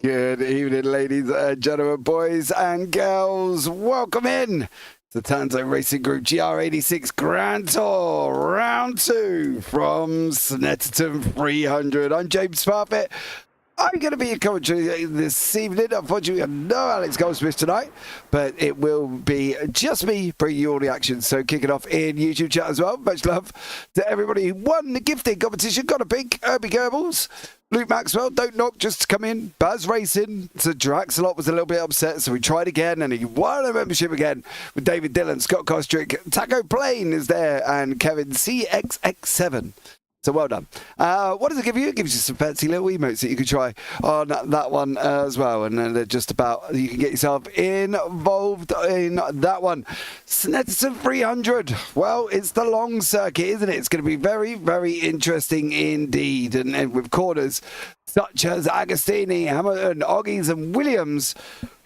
Good evening, ladies and gentlemen, boys and girls. Welcome in to Tanso Racing Group GR86 Grand Tour, round 2 from Snetteron 300. I'm James Parfitt. I'm going to be your commentary this evening. Unfortunately, we have no Alex Goldschmidt tonight, but it will be just me bringing you all the action. So kick it off in YouTube chat as well. Much love to everybody who won the gifting competition. Got a big Herbie Goebbels. Luke Maxwell, Don't Knock, just to come in. Baz Racing. So Draxalot was a little bit upset, so we tried again, and he won a membership again with David Dillon, Scott Kostrick, Taco Plain is there, and Kevin CXX7. So well done. What does it give you? It gives you some fancy little emotes that you can try on that one as well. And then they're just about, you can get yourself involved in that one. Snetteron 300. Well, it's the long circuit, isn't it? It's going to be very, very interesting indeed. And with corners such as Agostini, Hamilton, Oggies and Williams,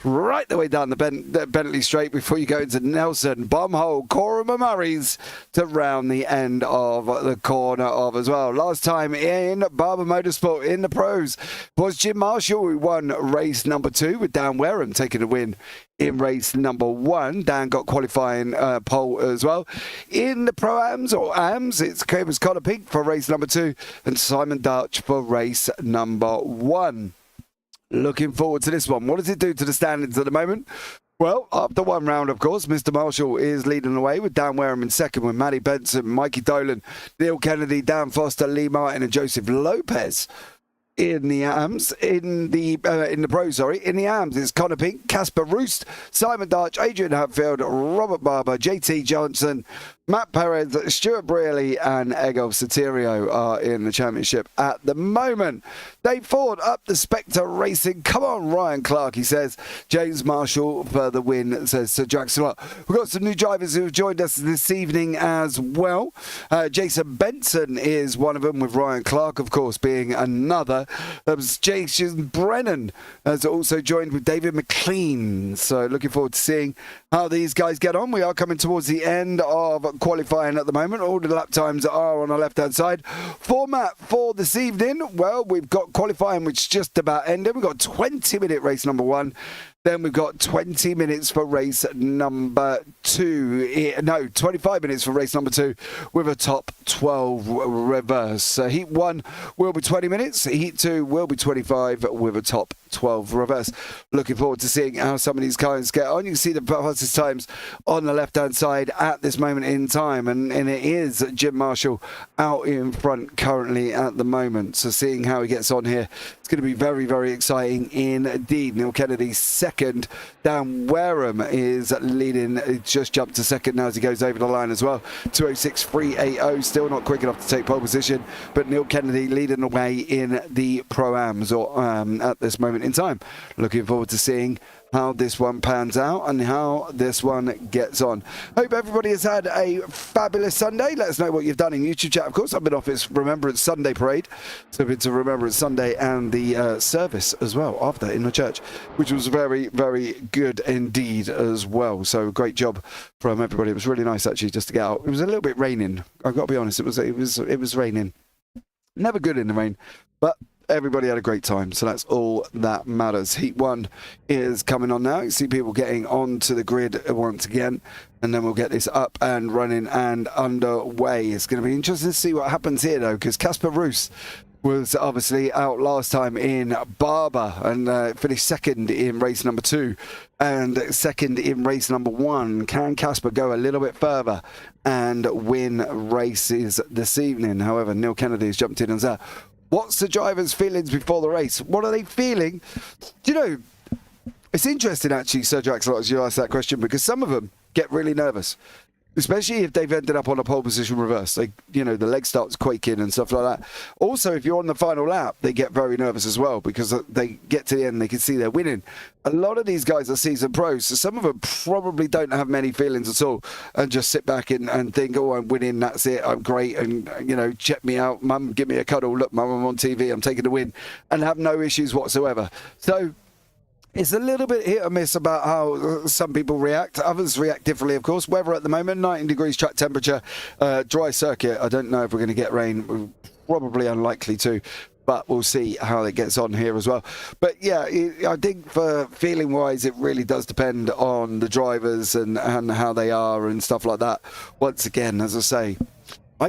right the way down the Bentley Straight before you go into Nelson, Bombhole, Coram and Murray's to round the end of the corner of as well. Last time in Barber Motorsport in the pros was Jim Marshall, who won race number 2 with Dan Wareham taking a win in race number 1. Dan got qualifying pole as well. In the Pro-Ams or AMs, it was Connor Pink for race number 2 and Simon Dutch for race number 1. Looking forward to this one. What does it do to the standings at the moment? Well, after one round, of course, Mr. Marshall is leading the way with Dan Wareham in second, with Matty Benson, Mikey Dolan, Neil Kennedy, Dan Foster, Lee Martin and Joseph Lopez. In the AMs, in the pros, in the AMs, it's Connor Pink, Casper Roost, Simon Darch, Adrian Hatfield, Robert Barber, JT Johnson, Matt Perez, Stuart Brearley and Egolf Soterio are in the championship at the moment. Dave Ford up the Spectre Racing. Come on, Ryan Clark, he says. James Marshall for the win, says Sir Jackson. We've got some new drivers who have joined us this evening as well. Jason Benson is one of them, with Ryan Clark, of course, being another. Jason Brennan has also joined with David McLean. So looking forward to seeing how these guys get on. We are coming towards the end of qualifying at the moment. All the lap times are on the left-hand side. Format for this evening, well, we've got qualifying, which just about ended. We've got 20-minute race number 1. Then we've got 20 minutes for race number 2. No, 25 minutes for race number 2 with a top 12 reverse. Heat 1 will be 20 minutes. Heat 2 will be 25 with a top 12 reverse. Looking forward to seeing how some of these cars get on. You can see the fastest times on the left-hand side at this moment in time. And it is Jim Marshall out in front currently at the moment. So seeing how he gets on here, it's going to be very, very exciting indeed. Neil Kennedy second. Dan Wareham is leading. He just jumped to second now as he goes over the line as well. 2:06.380. Still not quick enough to take pole position, but Neil Kennedy leading the way in the Pro-Ams at this moment in time. Looking forward to seeing how this one pans out and how this one gets on. Hope everybody has had a fabulous Sunday. Let us know what you've done in YouTube chat. Of course, I've been off its Remembrance Sunday parade, so it's a Remembrance Sunday and the service as well after in the church, which was very, very good indeed as well. So great job from everybody. It was really nice actually just to get out. It was a little bit raining. I've got to be honest. It was raining. Never good in the rain, but everybody had a great time, so that's all that matters. Heat 1 is coming on now. You see people getting onto the grid once again, and then we'll get this up and running and underway. It's going to be interesting to see what happens here, though, because Casper Roos was obviously out last time in Barber and finished second in race number 2 and second in race number 1. Can Casper go a little bit further and win races this evening? However, Neil Kennedy has jumped in and said, what's the driver's feelings before the race? What are they feeling? Do you know, it's interesting actually, Sir Draxler, as you asked that question, because some of them get really nervous, especially if they've ended up on a pole position reverse. Like, you know, the leg starts quaking and stuff like that. Also, if you're on the final lap, they get very nervous as well, because they get to the end, they can see they're winning. A lot of these guys are seasoned pros, so some of them probably don't have many feelings at all and just sit back and think, oh, I'm winning, that's it, I'm great, and, you know, check me out, mum, give me a cuddle, look, mum, I'm on TV, I'm taking the win, and have no issues whatsoever. So it's a little bit hit or miss about how some people react. Others react differently, of course. Weather at the moment, 19 degrees track temperature, dry circuit. I don't know if we're going to get rain. Probably unlikely to. but we'll see how it gets on here as well. But yeah, I think for feeling wise, it really does depend on the drivers and how they are and stuff like that. Once again, as I say, I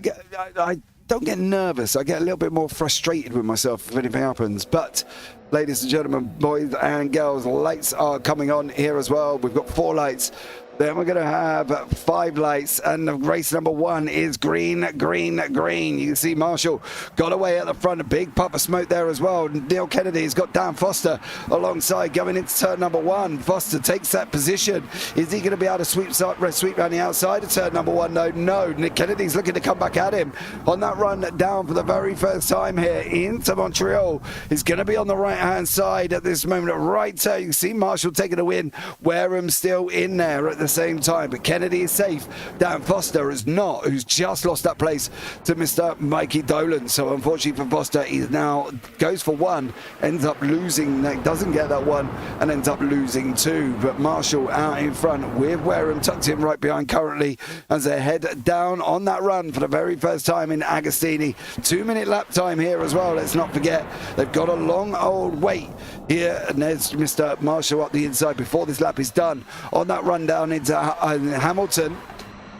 don't get nervous. I get a little bit more frustrated with myself if anything happens. But ladies and gentlemen, boys and girls, lights are coming on here as well. We've got 4 lights. Then we're going to have 5 lights, and the race number 1 is green, green, green. You can see Marshall got away at the front, a big puff of smoke there as well. Neil Kennedy's got Dan Foster alongside going into turn number 1. Foster takes that position. Is he going to be able to sweep around the outside of turn number 1? No. Nick Kennedy's looking to come back at him on that run down for the very first time here into Montreal. He's going to be on the right-hand side at this moment. Right turn, you can see Marshall taking a win. Wareham still in there at the same time, but Kennedy is safe. Dan Foster is not, who's just lost that place to Mr. Mikey Dolan. So unfortunately for Foster, he now goes for 1, ends up losing, doesn't get that 1, and ends up losing 2. But Marshall out in front with Wareham tucked in right behind currently as they head down on that run for the very first time in Agostini. 2-minute lap time here as well. Let's not forget they've got a long old wait here, and there's Mr. Marshall up the inside before this lap is done on that run down into Hamilton.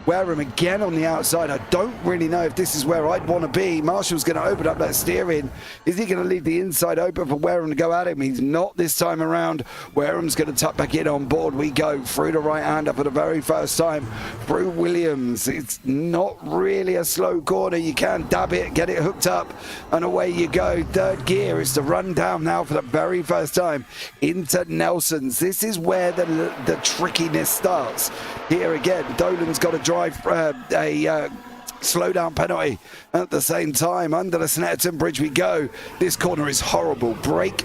Wareham again on the outside. I don't really know if this is where I'd want to be. Marshall's going to open up that steering. Is he going to leave the inside open for Wareham to go at him? He's not this time around. Wareham's going to tuck back in on board. We go through the right-hander for the very first time. Through Williams. It's not really a slow corner. You can dab it, get it hooked up, and away you go. Third gear is to run down now for the very first time into Nelson's. This is where the trickiness starts. Here again, Dolan's got to drive a slowdown penalty at the same time. Under the Snetteron bridge we go. This corner is horrible. Brake.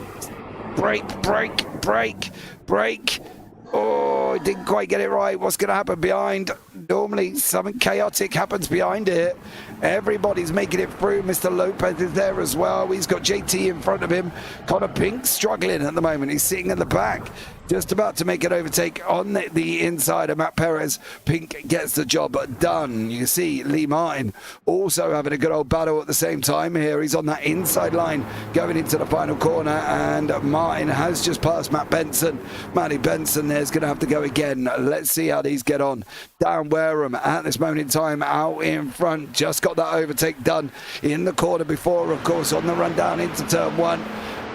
Oh, I didn't quite get it right. What's going to happen behind? Normally something chaotic happens behind it. Everybody's making it through. Mr. Lopez is there as well. He's got JT in front of him. Connor Pink struggling at the moment. He's sitting in the back, just about to make an overtake on the inside of Matt Perez. Pink gets the job done. You see Lee Martin also having a good old battle at the same time here. He's on that inside line going into the final corner, and Martin has just passed Matt Benson. Matty Benson there's going to have to go again. Let's see how these get on. Dan Wareham at this moment in time out in front. Just got that overtake done in the corner before, of course, on the run down into turn 1.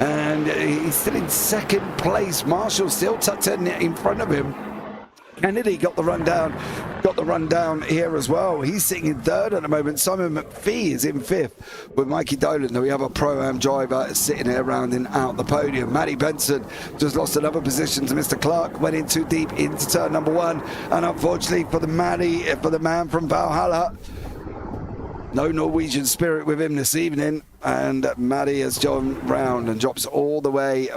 And he's still in second place. Marshall still tucked in front of him. Kennedy got the run down here as well. He's sitting in third at the moment. Simon McPhee is in fifth with Mikey Dolan. We have a Pro-Am driver sitting here rounding out the podium. Matty Benson just lost another position to Mr. Clark. Went in too deep into turn number 1. And unfortunately for the man from Valhalla, no Norwegian spirit with him this evening, and Matty has gone round and drops all the way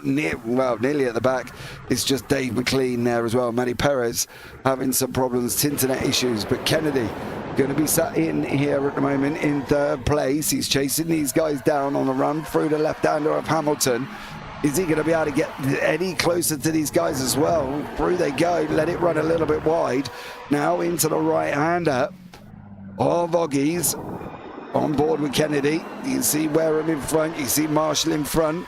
nearly at the back. It's just Dave McLean there as well. Matty Perez having some problems, internet issues, but Kennedy going to be sat in here at the moment in third place. He's chasing these guys down on a run through the left-hander of Hamilton. Is he going to be able to get any closer to these guys as well? Through they go, let it run a little bit wide. Now into the right-hander of Oggies, on board with Kennedy. You can see Wareham in front, you see Marshall in front.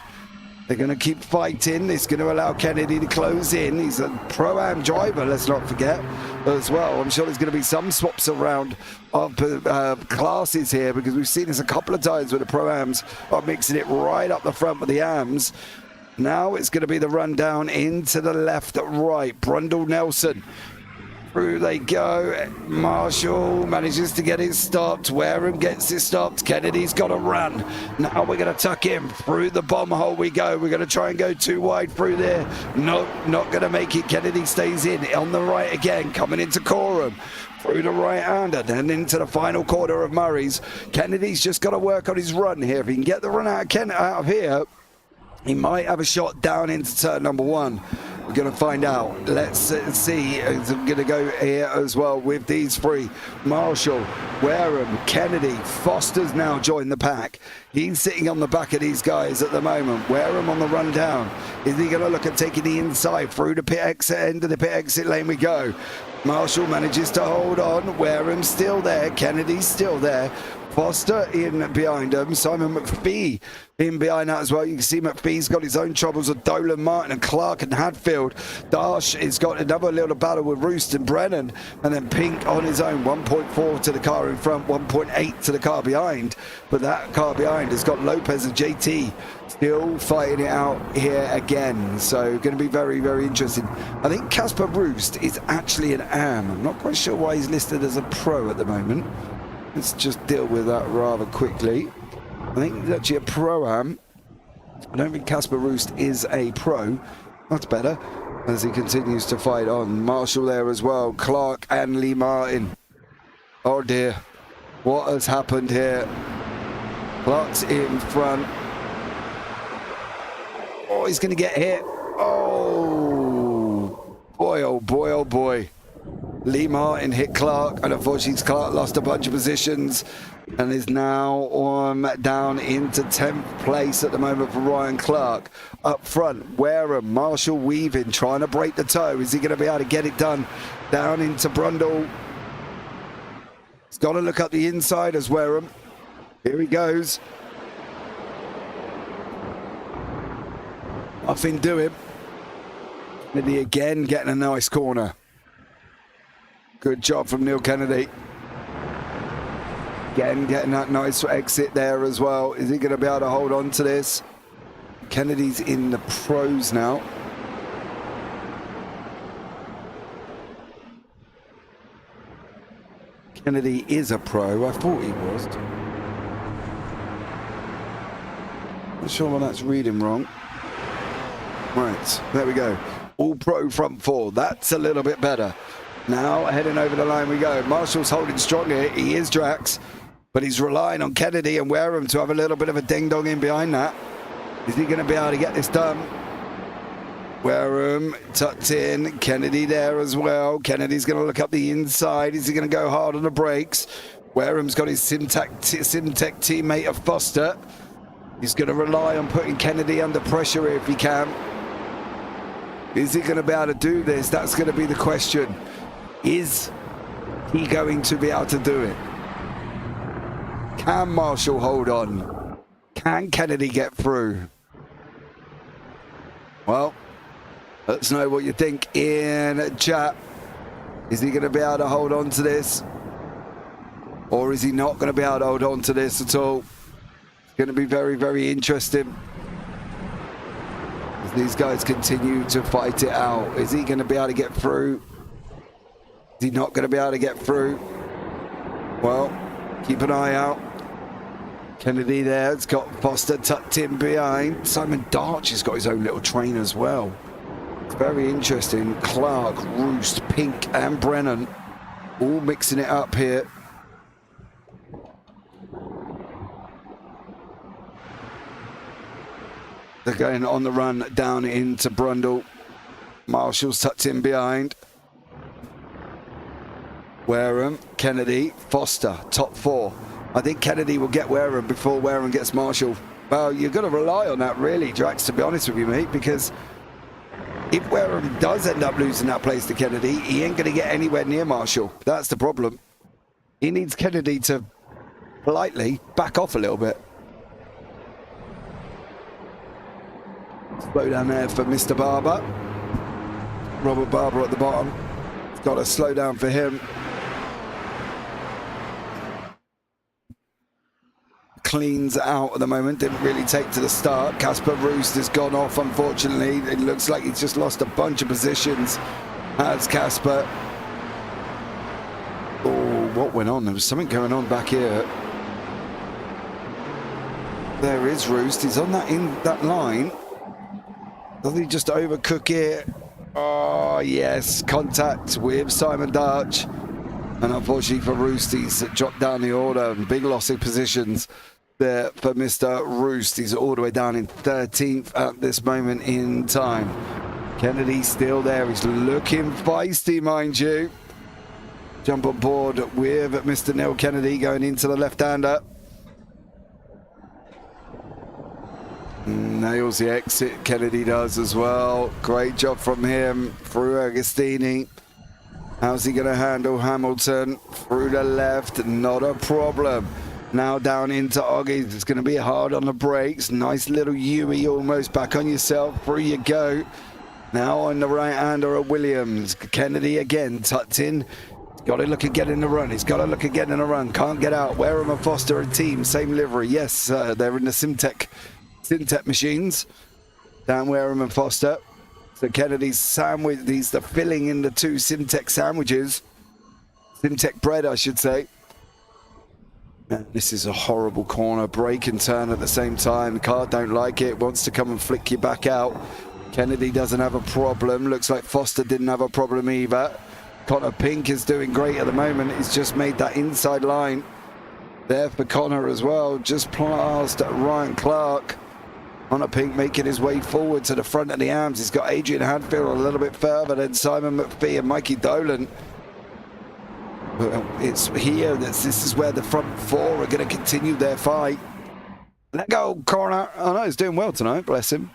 They're going to keep fighting. It's going to allow Kennedy to close in. He's a Pro-Am driver, let's not forget, as well. I'm sure there's going to be some swaps around of classes here, because we've seen this a couple of times where the Pro-Ams are mixing it right up the front with the Ams. Now it's going to be the run down into the left, right. Brundle Nelson. Through they go. Marshall manages to get it stopped. Wareham gets it stopped. Kennedy's got to run. Now we're going to tuck him. Through the bomb hole we go. We're going to try and go too wide through there. No, not going to make it. Kennedy stays in. On the right again. Coming into Coram. Through the right-hander. Then into the final quarter of Murray's. Kennedy's just got to work on his run here. If he can get the run out of here, he might have a shot down into turn number 1. We're going to find out. Let's see. It's going to go here as well with these three. Marshall, Wareham, Kennedy. Foster's now joined the pack. He's sitting on the back of these guys at the moment. Wareham on the run down. Is he going to look at taking the inside through the pit exit, end of the pit exit lane we go. Marshall manages to hold on. Wareham's still there. Kennedy's still there. Foster in behind him. Simon McPhee in behind that as well. You can see McPhee's got his own troubles with Dolan, Martin and Clark and Hadfield. Darsh has got another little battle with Roost and Brennan. And then Pink on his own. 1.4 to the car in front, 1.8 to the car behind. But that car behind has got Lopez and JT still fighting it out here again. So going to be very, very interesting. I think Casper Roost is actually an AM. I'm not quite sure why he's listed as a pro at the moment. Let's just deal with that rather quickly. I think he's actually a pro-am. I don't think Casper Roost is a pro. That's better as he continues to fight on. Marshall there as well. Clark and Lee Martin. Oh dear. What has happened here? Clark's in front. Oh, he's going to get hit. Oh, boy, oh boy, oh boy. Lee Martin hit Clark, and unfortunately Clark lost a bunch of positions and is now down into 10th place at the moment for Ryan Clark. Up front, Wareham, Marshall weaving, trying to break the toe. Is he going to be able to get it done? Down into Brundle. He's got to look up the inside as Wareham. Here he goes. Nothing doing. Kennedy again getting a nice corner. Good job from Neil Kennedy. Again, getting that nice exit there as well. Is he going to be able to hold on to this? Kennedy's in the pros now. Kennedy is a pro. I thought he was. Not sure why that's reading wrong. Right, there we go. All pro front four. That's a little bit better. Now heading over the line we go. Marshall's holding strong here. He is Drax, but he's relying on Kennedy and Wareham to have a little bit of a ding-dong in behind that. Is he going to be able to get this done? Wareham tucked in. Kennedy there as well. Kennedy's going to look up the inside. Is he going to go hard on the brakes? Wareham's got his Simtech teammate of Foster. He's going to rely on putting Kennedy under pressure if he can. Is he going to be able to do this? That's going to be the question. Is he going to be able to do it? Can Marshall hold on? Can Kennedy get through? Well, let us know what you think in chat. Is he going to be able to hold on to this? Or is he not going to be able to hold on to this at all? It's going to be very, very interesting. As these guys continue to fight it out. Is he going to be able to get through? Is he not going to be able to get through? Well, keep an eye out. Kennedy there. It's got Foster tucked in behind. Simon Darch has got his own little train as well. It's very interesting. Clark, Roost, Pink and Brennan all mixing it up here. They're going on the run down into Brundle. Marshall's tucked in behind. Wareham, Kennedy, Foster, top four. I think Kennedy will get Wareham before Wareham gets Marshall. Well, you've got to rely on that really, Drax, to be honest with you, mate, because if Wareham does end up losing that place to Kennedy, he ain't going to get anywhere near Marshall. That's the problem. He needs Kennedy to politely back off a little bit. Slow down there for Mr. Barber. Robert Barber at the bottom. It's got to slow down for him. Cleans out at the moment, didn't really take to the start. Casper Roost has gone off, unfortunately. It looks like he's just lost a bunch of positions. Has Casper. Oh, what went on? There was something going on back here. There is Roost. He's on that line. Doesn't he just overcook it? Oh, yes. Contact with Simon Darch. And unfortunately for Roost, he's dropped down the order. Big loss of positions there for Mr. Roost. He's all the way down in 13th at this moment in time. Kennedy still there. He's looking feisty, mind you. Jump on board with Mr. Neil Kennedy going into the left-hander. Nails the exit. Kennedy does as well. Great job from him through Agostini. How's he going to handle Hamilton? Through the left, not a problem. Now down into Oggies. It's going to be hard on the brakes. Nice little Yui almost back on yourself. Through you go. Now on the right-hander of Williams. Kennedy again tucked in. Got to look at getting the run. He's got to look at getting the run. Can't get out. Wareham and Foster a team. Same livery. Yes, they're in the Simtech machines. Down Wareham and Foster. So Kennedy's sandwich. He's the filling in the two Simtech sandwiches. Simtech bread, I should say. Man, this is a horrible corner. Brake and turn at the same time. The car don't like it. Wants to come and flick you back out. Kennedy doesn't have a problem. Looks like Foster didn't have a problem either. Connor Pink is doing great at the moment. He's just made that inside line there for Connor as well. Just past Ryan Clark. Connor Pink making his way forward to the front of the arms. He's got Adrian Hadfield a little bit further than Simon McPhee and Mikey Dolan. Well, it's here. This is where the front four are going to continue their fight. Let go, Connor. Oh no, he's doing well tonight. Bless him.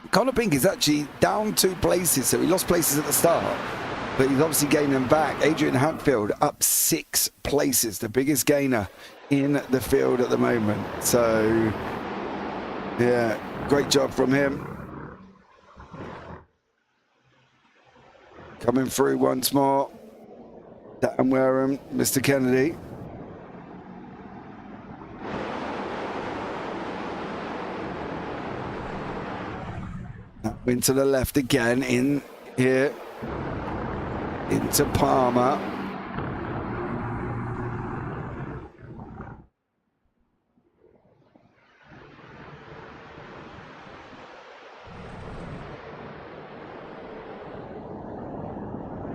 Connor Pink is actually down 2 places, so he lost places at the start. But he's obviously gaining them back. Adrian Hadfield up 6 places, the biggest gainer in the field at the moment. So, yeah, great job from him. Coming through once more. Down Wareham, Mr. Kennedy. Into the left again, in here. Into Palmer.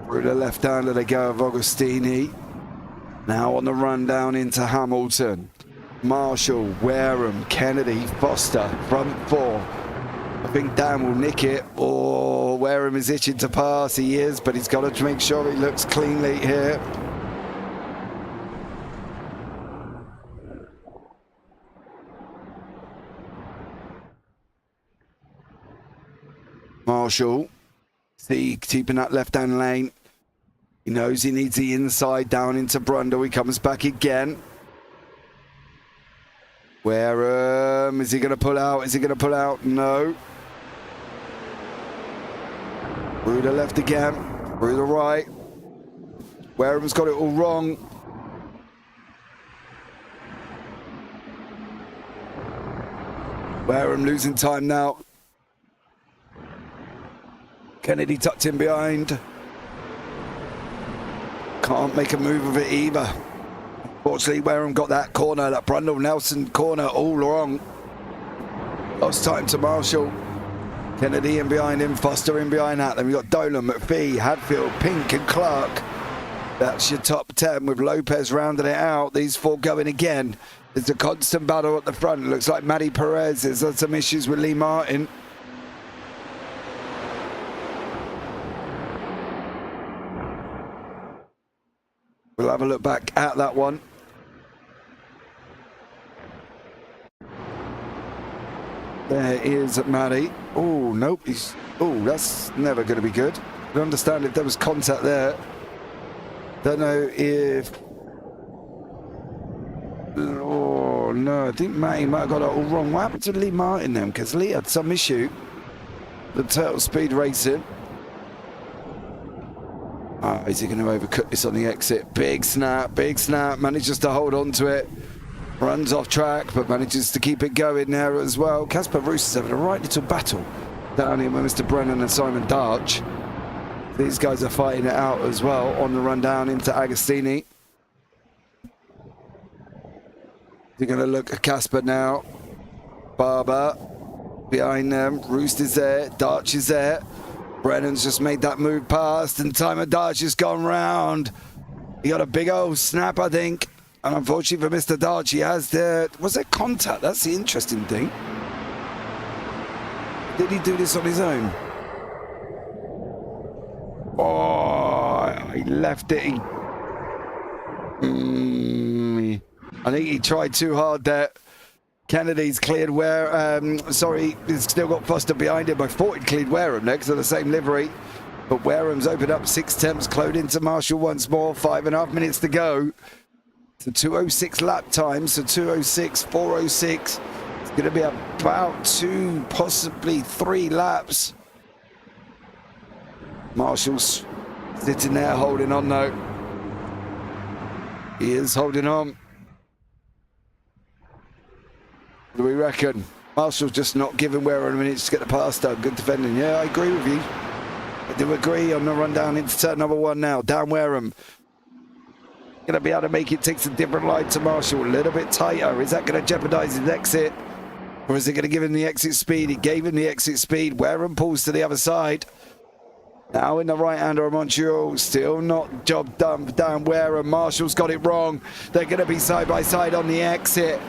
Through the left hander they go of Agostini. Now on the run down into Hamilton. Marshall, Wareham, Kennedy, Foster, front 4. I think Dan will nick it, or Wareham is itching to pass. He is, but he's got to make sure he looks cleanly here. Marshall, see, keeping that left-hand lane. He knows he needs the inside down into Brundle. He comes back again. Wareham, is he going to pull out? Is he going to pull out? No. Through the left again, through the right. Wareham's got it all wrong. Wareham losing time now. Kennedy tucked in behind. Can't make a move of it either. Fortunately, Wareham got that corner, that Brundle Nelson corner all wrong. Lost time to Marshall. Kennedy in behind him, Foster in behind that. Then we've got Dolan, McPhee, Hadfield, Pink and Clark. That's your top 10 with Lopez rounding it out. These 4 going again. It's a constant battle at the front. It looks like Matty Perez has had some issues with Lee Martin. We'll have a look back at that one. There is Matty. Oh, nope. That's never going to be good. I don't understand if there was contact there. Don't know if... Oh, no. I think Matty might have got it all wrong. What happened to Lee Martin then? Because Lee had some issue. The Turtle Speed Racing. Is he going to overcook this on the exit? Big snap, big snap. Manages to hold on to it. Runs off track, but manages to keep it going there as well. Casper Roos is having a right little battle down here with Mr. Brennan and Simon Darch. These guys are fighting it out as well on the run down into Agostini. They're going to look at Casper now. Barber behind them. Roost is there. Darch is there. Brennan's just made that move past, and Simon Darch has gone round. He got a big old snap, I think. And unfortunately for Mr. Darch, he has there. Was there contact? That's the interesting thing. Did he do this on his own? Oh, he left it. I think he tried too hard there. Kennedy's cleared he's still got Foster behind him. I thought he'd cleared Wareham next to the same livery. But Wareham's opened up 6 temps, closed into Marshall once more. 5.5 minutes to go. It's a 2:06 lap time, so 2:06, 4:06. It's going to be about 2, possibly 3 laps. Marshall's sitting there holding on though. He is holding on. What do we reckon? Marshall's just not giving Wareham minutes to get the pass done. Good defending. Yeah, I agree with you. I do agree on the run down into turn number 1 now. Down Wareham. Going to be able to make it take some different line to Marshall. A little bit tighter. Is that going to jeopardize his exit? Or is it going to give him the exit speed? It gave him the exit speed. Wareham pulls to the other side. Now in the right-hander of Montreal. Still not job done for down Wareham. Marshall's got it wrong. They're going to be side by side on the exit.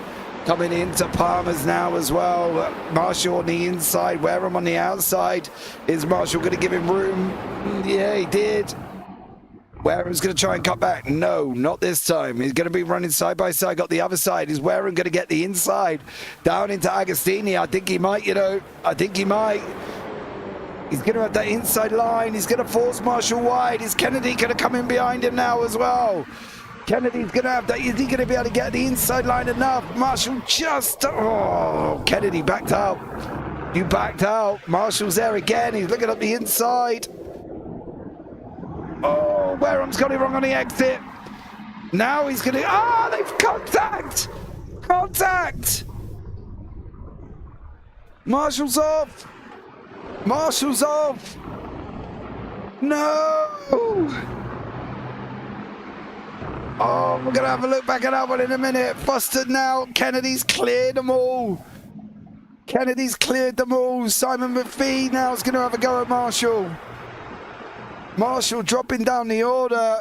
Coming into Palmer's now as well. Marshall on the inside. Wareham on the outside. Is Marshall going to give him room? Yeah, he did. Wareham's going to try and cut back. No, not this time. He's going to be running side by side. Got the other side. Is Wareham going to get the inside? Down into Agostini. I think he might, you know. I think he might. He's going to have that inside line. He's going to force Marshall wide. Is Kennedy going to come in behind him now as well? Kennedy's going to have that. Is he going to be able to get the inside line enough? Marshall just... Oh, Kennedy backed out. You backed out. Marshall's there again. He's looking up the inside. Oh, Wareham's got it wrong on the exit. Now he's going to... Ah, they've contact! Contact! Marshall's off. Marshall's off. No! Oh, we're going to have a look back at that one in a minute. Foster now. Kennedy's cleared them all. Kennedy's cleared them all. Simon McPhee now is going to have a go at Marshall. Marshall dropping down the order.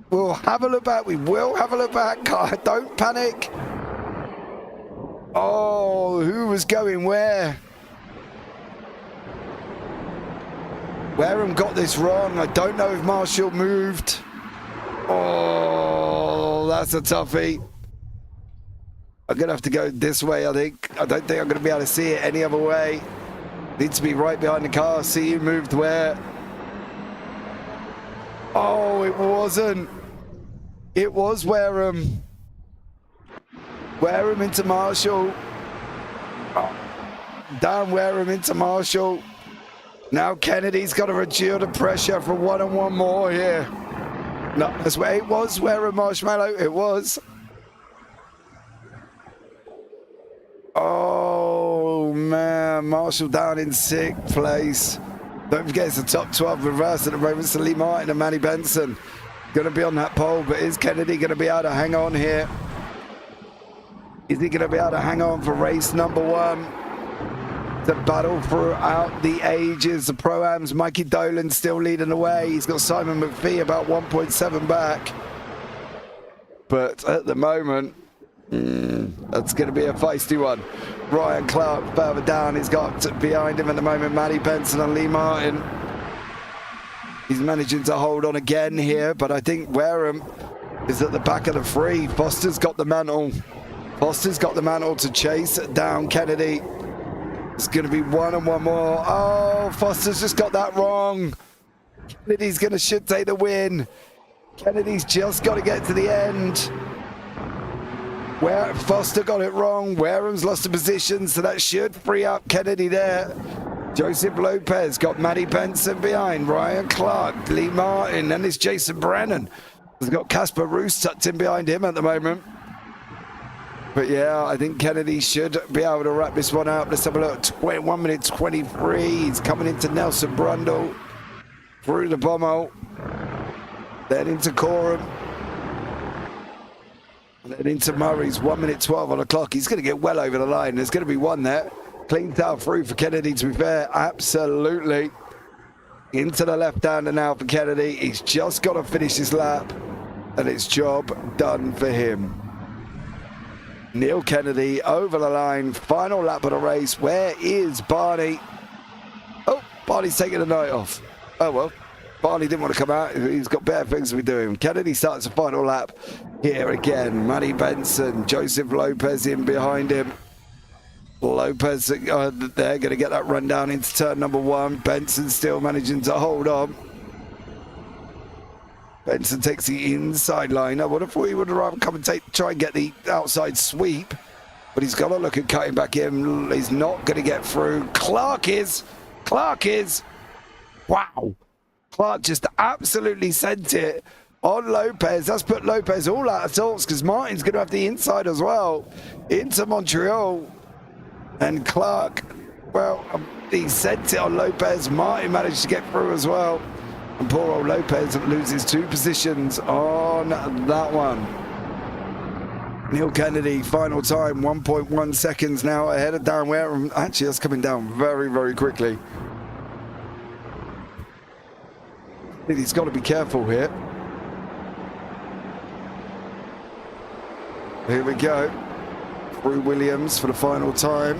We'll have a look back. We will have a look back. Don't panic. Oh, who was going where? Wareham got this wrong. I don't know if Marshall moved. Oh, that's a toughie. I'm going to have to go this way, I think. I don't think I'm going to be able to see it any other way. Needs to be right behind the car. See who moved where. Oh, it wasn't. It was Wareham. Wareham into Marshall. Oh, down Wareham into Marshall. Now Kennedy's got to endure the pressure for one and one more here. No, that's where it was. Wareham Marshmallow. It was. Oh, man. Marshall down in 6th place. Don't forget it's the top 12 reverse at the moment. So Lee Martin and Manny Benson going to be on that pole. But is Kennedy going to be able to hang on here? Is he going to be able to hang on for race number 1? The battle throughout the ages. The Pro-Am's Mikey Dolan still leading the way. He's got Simon McPhee about 1.7 back. But at the moment, that's going to be a feisty one. Ryan Clark further down. He's got behind him at the moment Matty Benson and Lee Martin. He's managing to hold on again here, but I think Wareham is at the back of the 3. Foster's got the mantle. Foster's got the mantle to chase down Kennedy. It's going to be one and one more. Oh, Foster's just got that wrong. Kennedy's going to should take the win. Kennedy's just got to get to the end. Where Foster got it wrong. Wareham's lost the position, so that should free up Kennedy there. Joseph Lopez got Matty Benson behind. Ryan Clark, Lee Martin, and it's Jason Brennan. He's got Casper Roos tucked in behind him at the moment. But yeah, I think Kennedy should be able to wrap this one up. Let's have a look. 1 minute 23. He's coming into Nelson Brundle. Through the Bommel. Then into Coram. And then into Murray's 1 minute 12 on the clock. He's going to get well over the line. There's going to be one there. Clean tail through for Kennedy, to be fair. Absolutely. Into the left-hander now for Kennedy. He's just got to finish his lap. And it's job done for him. Neil Kennedy over the line. Final lap of the race. Where is Barney? Oh, Barney's taking the night off. Oh, well. Barney didn't want to come out. He's got better things to be doing. Kennedy starts the final lap here again. Matty Benson, Joseph Lopez in behind him. Lopez, they're going to get that run down into turn number 1. Benson still managing to hold on. Benson takes the inside line. I would have thought he would have rather come and try and get the outside sweep. But he's got to look at cutting back in. He's not going to get through. Clark is. Wow. Clark just absolutely sent it on Lopez. That's put Lopez all out of sorts because Martin's going to have the inside as well into Montreal. And Clark, well, he sent it on Lopez. Martin managed to get through as well. And poor old Lopez loses 2 positions on that one. Neil Kennedy, final time, 1.1 seconds now ahead of Dan Wareham. Actually, that's coming down very, very quickly. He's got to be careful here. Here we go. Through Williams for the final time.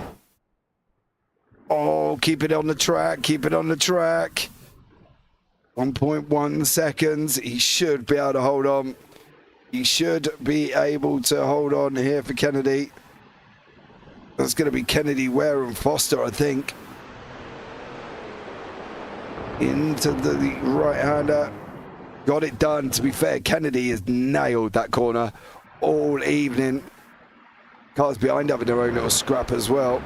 Oh, keep it on the track. 1.1 seconds. He should be able to hold on. He should be able to hold on here for Kennedy. That's going to be Kennedy, Wareham, Foster, I think. Into the right-hander. Got it done. To be fair, Kennedy has nailed that corner all evening. Cars behind having their own little scrap as well.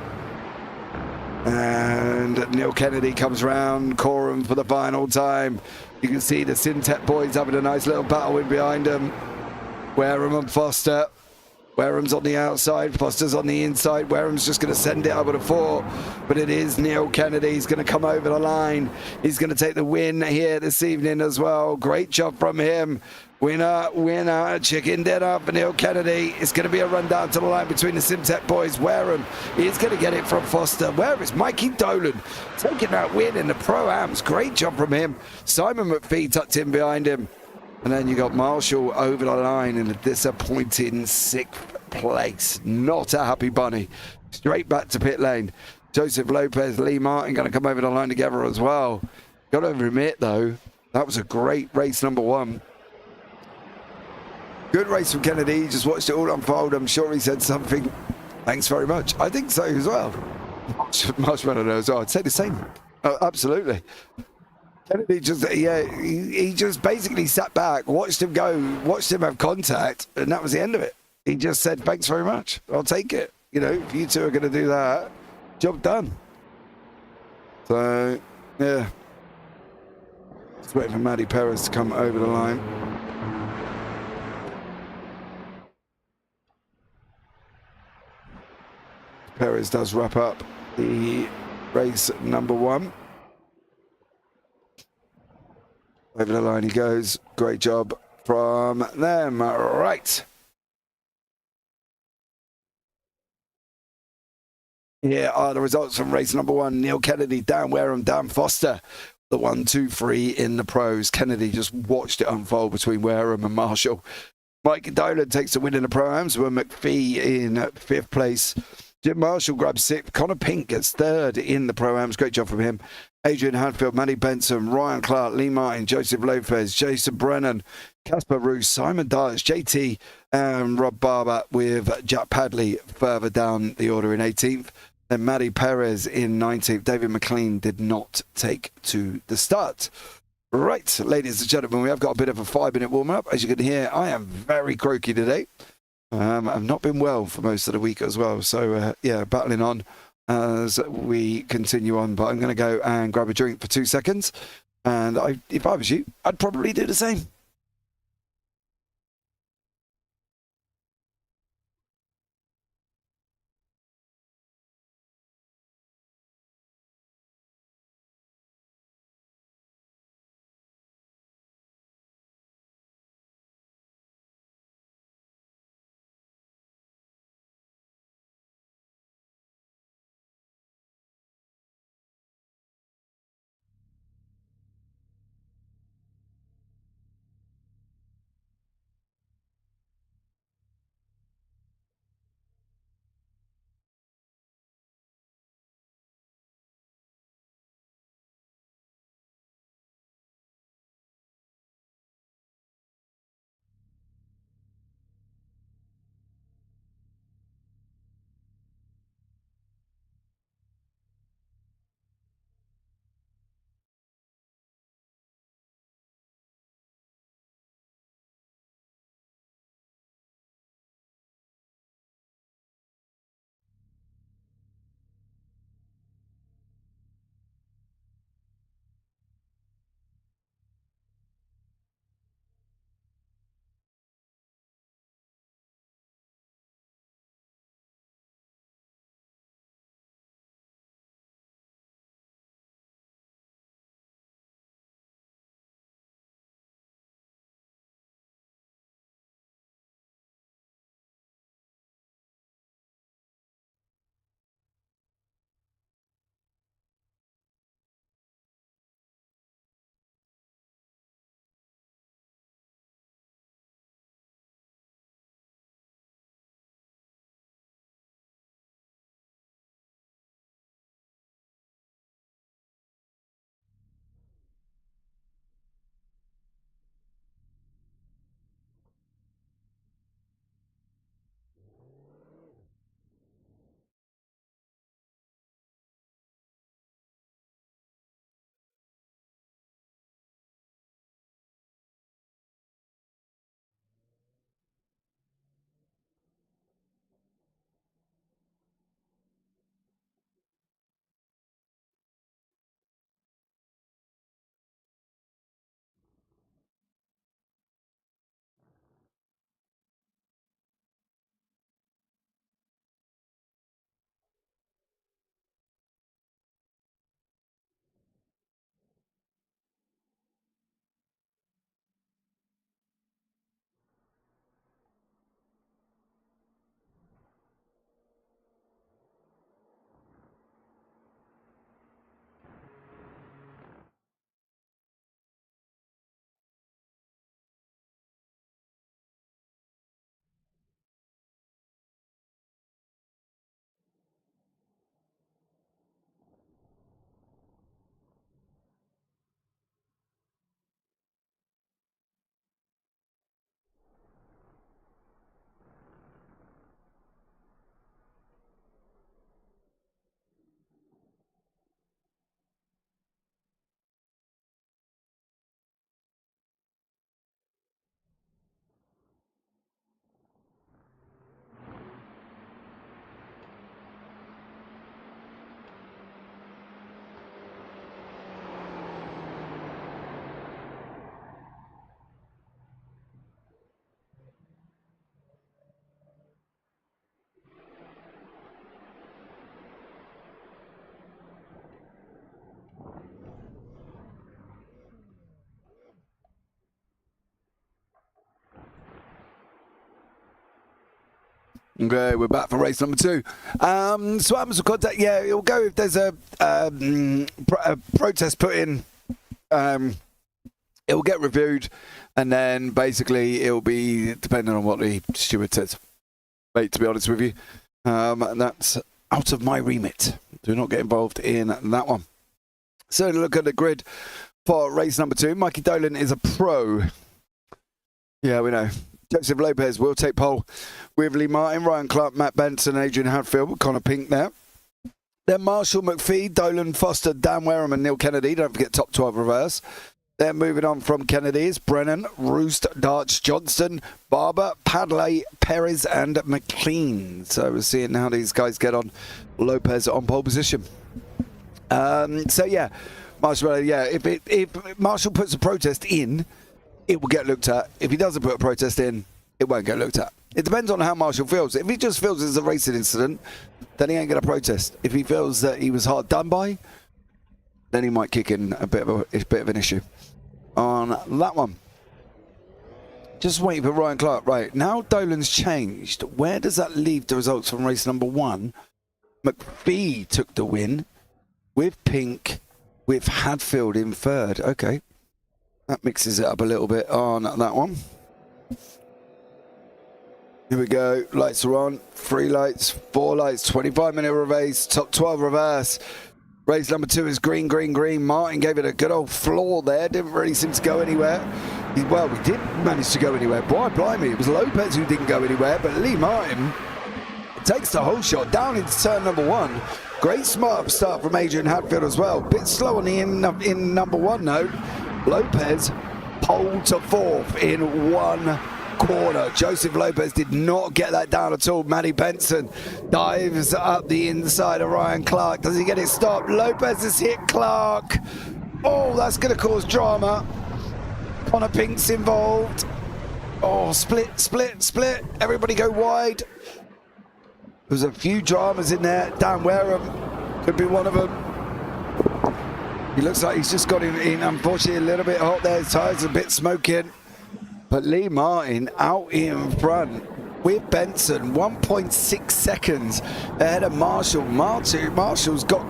And Neil Kennedy comes round, Coram for the final time. You can see the Syntec boys having a nice little battle in behind them. Wareham and Foster. Wareham's on the outside, Foster's on the inside. Wareham's just going to send it over to 4, but it is Neil Kennedy. He's going to come over the line. He's going to take the win here this evening as well. Great job from him. Winner, chicken dinner for Neil Kennedy. It's going to be a run down to the line between the Syntec boys. Wareham is going to get it from Foster. Where is Mikey Dolan taking that win in the Pro-Ams? Great job from him. Simon McPhee tucked in behind him. And then you got Marshall over the line in a disappointing 6th place. Not a happy bunny. Straight back to pit lane. Joseph Lopez, Lee Martin going to come over the line together as well. Got to admit, though, that was a great race, number 1. Good race from Kennedy. Just watched it all unfold. I'm sure he said something. Thanks very much. I think so as well. Marshmallow as well. I'd say the same. Oh, absolutely. Kennedy just, he just basically sat back, watched him go, watched him have contact, and that was the end of it. He just said, thanks very much. I'll take it. You know, if you two are going to do that, job done. So, yeah. Just waiting for Matty Perez to come over the line. Perez does wrap up the race number 1. Over the line he goes. Great job from them. Right. Here are the results from race number 1. Neil Kennedy, Dan Wareham, Dan Foster. The 1, 2, 3 in the pros. Kennedy just watched it unfold between Wareham and Marshall. Mike Dolan takes the win in the Pro-Ams with McPhee in 5th place. Jim Marshall grabs 6th. Connor Pink gets 3rd in the Pro-Ams. Great job from him. Adrian Hadfield, Manny Benson, Ryan Clark, Lee Martin, Joseph Lopez, Jason Brennan, Casper Roos, Simon Dyers, JT, and Rob Barber with Jack Padley further down the order in 18th. Then Matty Perez in 19th. David McLean did not take to the start. Right, ladies and gentlemen, we have got a bit of a 5-minute warm-up. As you can hear, I am very croaky today. I've not been well for most of the week as well. So, yeah, battling on as we continue on. But I'm going to go and grab a drink for 2 seconds. And if I was you, I'd probably do the same. Okay, we're back for race number 2. So what happens with contact? Yeah, it'll go if there's a protest put in. It will get reviewed, and then basically it'll be depending on what the steward says. Mate, to be honest with you, and that's out of my remit. Do not get involved in that one. So look at the grid for race number 2. Mikey Dolan is a pro. Yeah, we know. Joseph Lopez will take pole with Lee Martin, Ryan Clark, Matt Benson, Adrian Hadfield, Connor Pink there. Then Marshall, McPhee, Dolan, Foster, Dan Wareham and Neil Kennedy. Don't forget top 12 reverse. Then moving on from Kennedy's, Brennan, Roost, Darch, Johnston, Barber, Padley, Perez and McLean. So we're seeing how these guys get on. Lopez on pole position. So yeah, Marshall, yeah, if Marshall puts a protest in, it will get looked at. If he doesn't put a protest in, it won't get looked at. It depends on how Marshall feels. If he just feels it's a racing incident, then he ain't going to protest. If he feels that he was hard done by, then he might kick in a bit of an issue on that one. Just waiting for Ryan Clark. Right, now Dolan's changed. Where does that leave the results from race number 1? McPhee took the win with Pink, with Hadfield in 3rd. Okay. That mixes it up a little bit on that one. Here we go. Lights are on. 3 lights, 4 lights, 25-minute race, top 12 reverse. Race number 2 is green, green, green. Martin gave it a good old floor there. Didn't really seem to go anywhere. Well, we did manage to go anywhere. Boy, blimey, it was Lopez who didn't go anywhere, but Lee Martin takes the whole shot down into turn number 1. Great smart start from Adrian Hadfield as well. Bit slow on the in number 1 though. Lopez pole to 4th in 1 corner. Joseph Lopez did not get that down at all. Matty Benson dives up the inside of Ryan Clark. Does he get it stopped? Lopez has hit Clark. Oh, that's going to cause drama. Connor Pink's involved. Oh, split, split, split. Everybody go wide. There's a few dramas in there. Dan Wareham could be one of them. He looks like he's just got him in, unfortunately, a little bit hot there. His tyres are a bit smoking. But Lee Martin out in front with Benson, 1.6 seconds ahead of Marshall. Marshall's got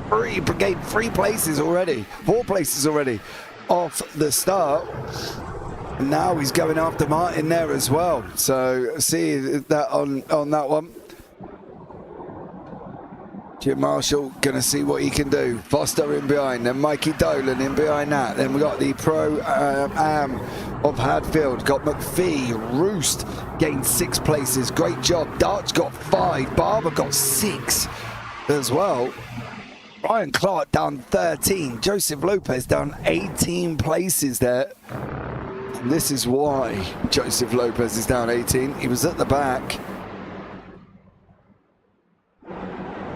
3 places already, 4 places already off the start. And now he's going after Martin there as well. So see that on that one. Jim Marshall going to see what he can do. Foster in behind, then Mikey Dolan in behind that. Then we got the pro-am of Hadfield. Got McPhee, Roost gained 6 places. Great job. Darch got 5. Barber got 6 as well. Ryan Clark down 13. Joseph Lopez down 18 places there. And this is why Joseph Lopez is down 18. He was at the back.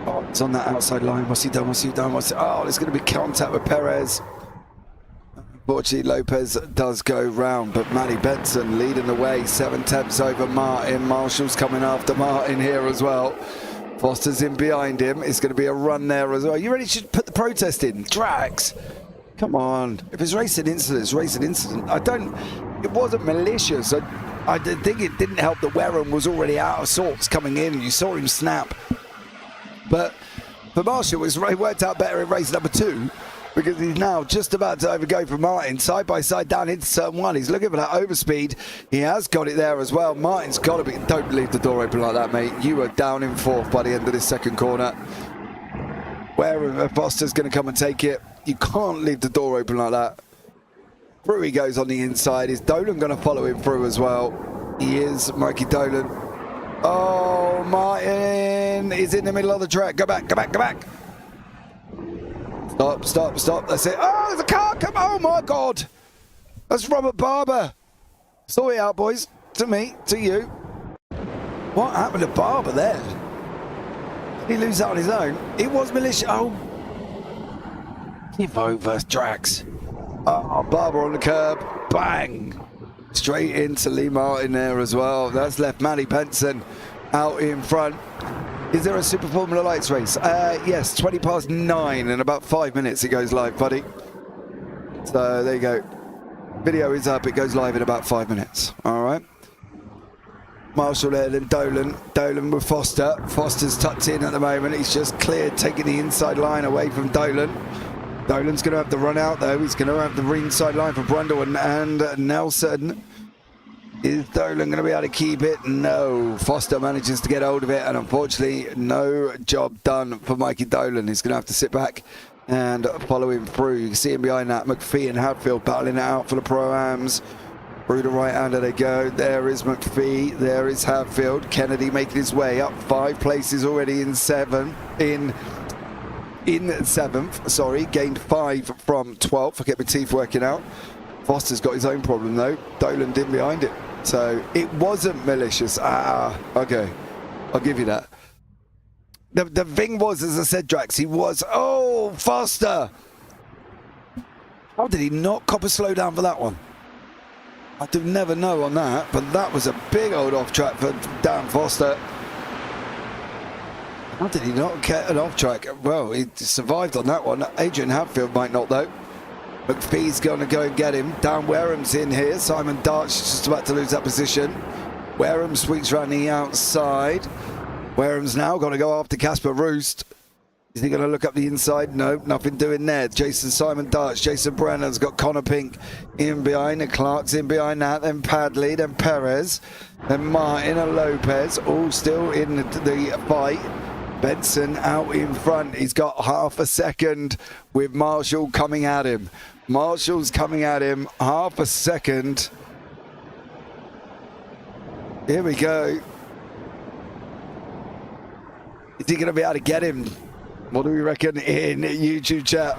Oh, it's on that outside line. What's he done? What's he done? Oh, there's going to be contact with Perez. Unfortunately, Lopez does go round, but Matty Benson leading the way. 7 tenths over Martin. Marshall's coming after Martin here as well. Foster's in behind him. It's going to be a run there as well. You ready to put the protest in? Drags. Come on. If it's racing incident, it's racing incident. It wasn't malicious. I think it didn't help that Wareham was already out of sorts coming in, and you saw him snap. But for Marshall, it worked out better in race number 2 because he's now just about to overgo from Martin, side by side down into turn 1. He's looking for that overspeed. He has got it there as well. Martin's got to be... Don't leave the door open like that, mate. You are down in 4th by the end of this 2nd corner. Where Foster's going to come and take it. You can't leave the door open like that. Through he goes on the inside. Is Dolan going to follow him through as well? He is, Mikey Dolan. Oh, Martin is in the middle of the track. Go back, go back, go back. Stop, stop, stop. That's it. Oh, there's a car. Come on. Oh, my God. That's Robert Barber. Sort it out, boys. To me, to you. What happened to Barber there? Did he lose that on his own? It was malicious. Oh. Give over, Drax. Oh, Barber on the curb. Bang. Straight into Lee Martin there as well. That's left Matty Benson out in front. Is there a Super Formula Lights race? Yes, 9:20 in about 5 minutes it goes live, buddy. So there you go. Video is up. It goes live in about 5 minutes. All right. Marshall there, then Dolan. Dolan with Foster. Foster's tucked in at the moment. He's just cleared, taking the inside line away from Dolan. Dolan's going to have to run out, though. He's going to have the ringside line for Brundle and Nelson. Is Dolan going to be able to keep it? No. Foster manages to get hold of it, and unfortunately, no job done for Mikey Dolan. He's going to have to sit back and follow him through. You can see him behind that. McPhee and Hadfield battling it out for the Pro-Ams. Through the right-hander they go. There is McPhee. There is Hadfield. Kennedy making his way up 5 places already in 7th. In 7th, sorry. Gained 5 from 12th. I get my teeth working out. Foster's got his own problem, though. Dolan did behind it. So it wasn't malicious. Okay. I'll give you that. The thing was, as I said, Drax, he was... Oh, Foster! How did he not cop a slowdown for that one? I do never know on that, but that was a big old off-track for Dan Foster. How did he not get an off-track? Well, he survived on that one. Adrian Hadfield might not, though. McPhee's going to go and get him. Dan Wareham's in here. Simon Darch just about to lose that position. Wareham sweeps around the outside. Wareham's now going to go after Casper Roost. Is he going to look up the inside? No, nothing doing there. Simon Darch, Jason Brennan's got Connor Pink in behind, and Clark's in behind that, then Padley, then Perez, then Martin and Lopez, all still in the fight. Benson out in front. He's got half a second with Marshall coming at him. Marshall's coming at him, half a second. Here we go. Is he going to be able to get him? What do we reckon in YouTube chat?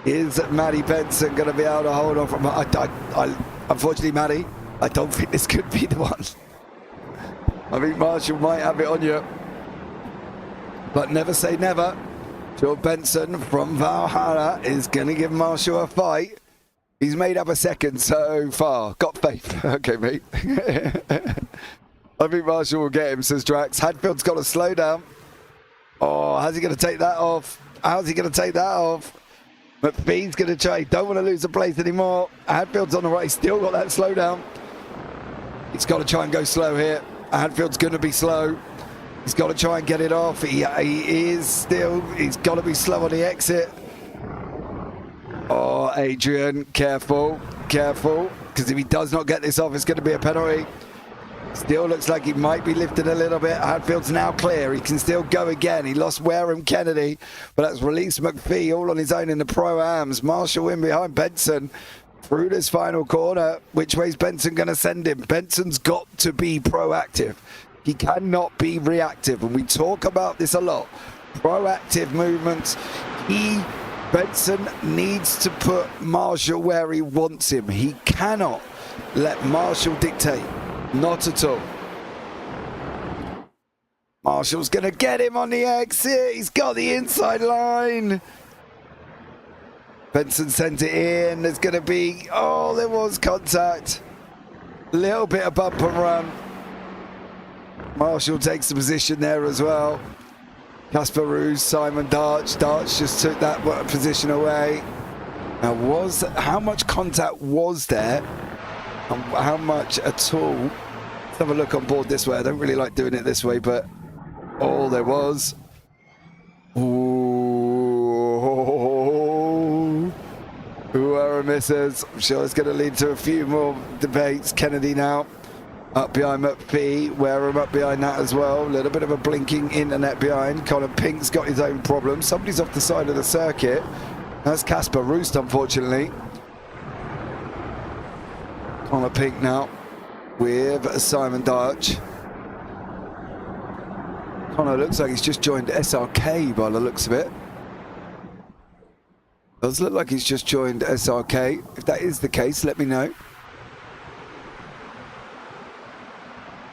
Is Matty Benson going to be able to hold on from... unfortunately, Matty, I don't think this could be the one. I think Marshall might have it on you. But never say never. Joe Benson from Valhalla is going to give Marshall a fight. He's made up a second so far. Got faith. Okay, mate. I think Marshall will get him, says Drax. Hadfield's got to slow down. Oh, how's he going to take that off? How's he going to take that off? McPhee's going to try. Don't want to lose the place anymore. Hadfield's on the right. Still got that slow down. He's got to try and go slow here. Hadfield's going to be slow. He's got to try and get it off. He is still. He's got to be slow on the exit. Oh, Adrian, careful. Careful. Because if he does not get this off, it's going to be a penalty. Still looks like he might be lifted a little bit. Hadfield's now clear. He can still go again. He lost Wareham Kennedy, but that's released McPhee all on his own in the Pro-Ams. Marshall in behind Benson through this final corner. Which way's Benson going to send him? Benson's got to be proactive. He cannot be reactive, and we talk about this a lot. Proactive movements. Benson needs to put Marshall where he wants him. He cannot let Marshall dictate. Not at all. Marshall's going to get him on the exit. He's got the inside line. Benson sent it in. There's going to be... Oh, there was contact. Little bit of bump and run. Marshall takes the position there as well. Casper Roos, Simon Darch. Darch just took that position away. Now, how much contact was there? How much at all? Let's have a look on board this way. I don't really like doing it this way, but all there was. Ooh. Whoever misses. I'm sure it's going to lead to a few more debates. Kennedy now up behind McPhee. Wareham up behind that as well. A little bit of a blinking internet behind. Connor Pink's got his own problem. Somebody's off the side of the circuit. That's Casper Roost, unfortunately. Connor Pink now with Simon Darch. Connor looks like he's just joined SRK by the looks of it. Does look like he's just joined SRK. If that is the case, let me know.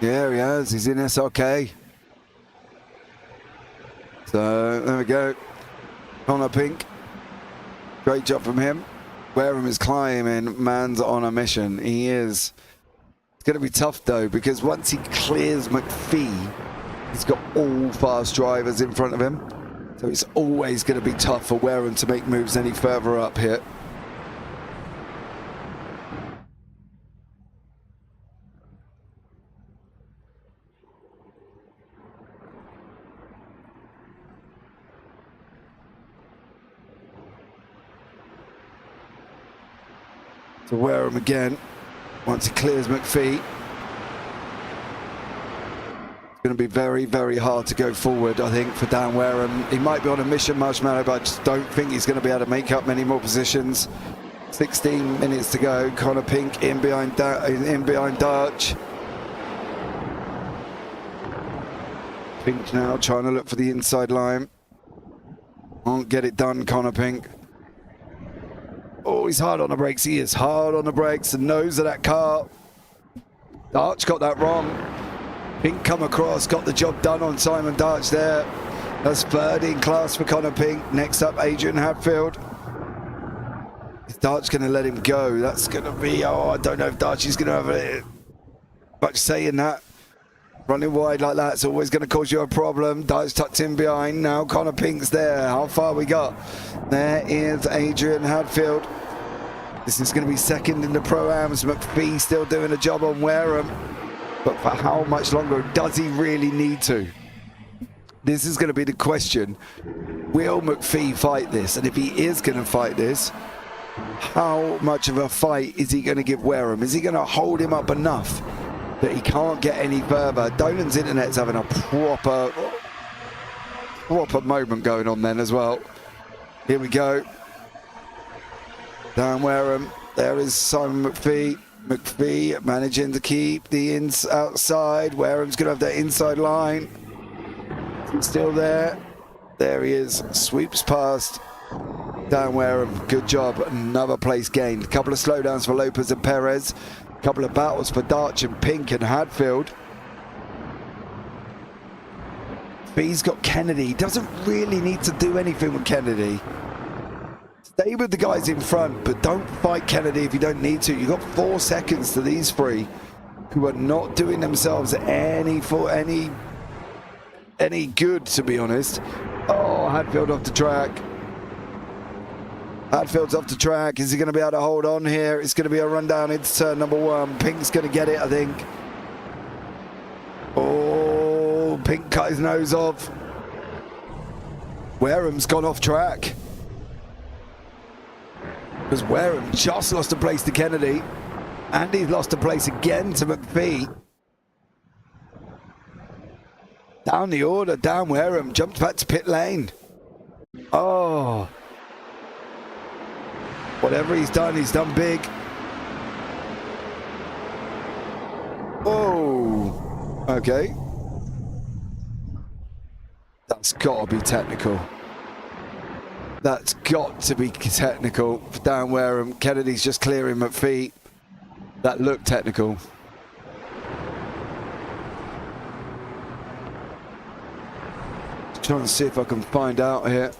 Yeah, he has. He's in SRK. So there we go. Connor Pink. Great job from him. Wareham is climbing. Man's on a mission. He is. It's going to be tough, though, because once he clears McPhee, he's got all fast drivers in front of him. So it's always going to be tough for Wareham to make moves any further up here. to Wareham again. Once he clears McPhee. It's going to be very, very hard to go forward, I think, for Dan Wareham. He might be on a mission, Marshmallow, but I just don't think he's going to be able to make up many more positions. 16 minutes to go. Connor Pink in behind Dutch. Pink now trying to look for the inside line. Won't get it done, Connor Pink. Oh, he's hard on the brakes. He is hard on the brakes. The nose of that car. Dutch got that wrong. Pink come across, got the job done on Simon Dutch there. That's third in class for Connor Pink. Next up, Adrian Hadfield. Is Dutch going to let him go? That's going to be, I don't know if Dutch is going to have much say in that. Running wide like that's always going to cause you a problem. Dutch tucked in behind. Now Connor Pink's there. How far we got? There is Adrian Hadfield. This is going to be second in the Pro-Ams. McPhee still doing a job on Wareham. But for how much longer does he really need to? This is going to be the question. Will McPhee fight this? And if he is going to fight this, how much of a fight is he going to give Wareham? Is he going to hold him up enough that he can't get any further? Dolan's internet's having a proper moment going on then as well. Here we go. Dan Wareham. There is Simon McPhee. McPhee managing to keep the outside. Wareham's going to have that inside line. He's still there. There he is. Sweeps past Dan Wareham. Good job. Another place gained. A couple of slowdowns for Lopez and Perez. A couple of battles for Dutch and Pink and Hadfield. He's got Kennedy. He doesn't really need to do anything with Kennedy. Stay with the guys in front, but don't fight Kennedy if you don't need to. You've got 4 seconds to these three who are not doing themselves any good, to be honest. Oh, Hadfield off the track. Hadfield's off the track. Is he going to be able to hold on here? It's going to be a rundown into turn number 1. Pink's going to get it, I think. Oh, Pink cut his nose off. Wareham's gone off track. Because Wareham just lost a place to Kennedy. And he's lost a place again to McPhee. Down the order, down Wareham. Jumped back to pit lane. Oh. Whatever he's done big. Oh. Okay. That's got to be technical. That's got to be technical for Dan Wareham. Kennedy's just clearing McPhee. That looked technical. Just trying to see if I can find out here.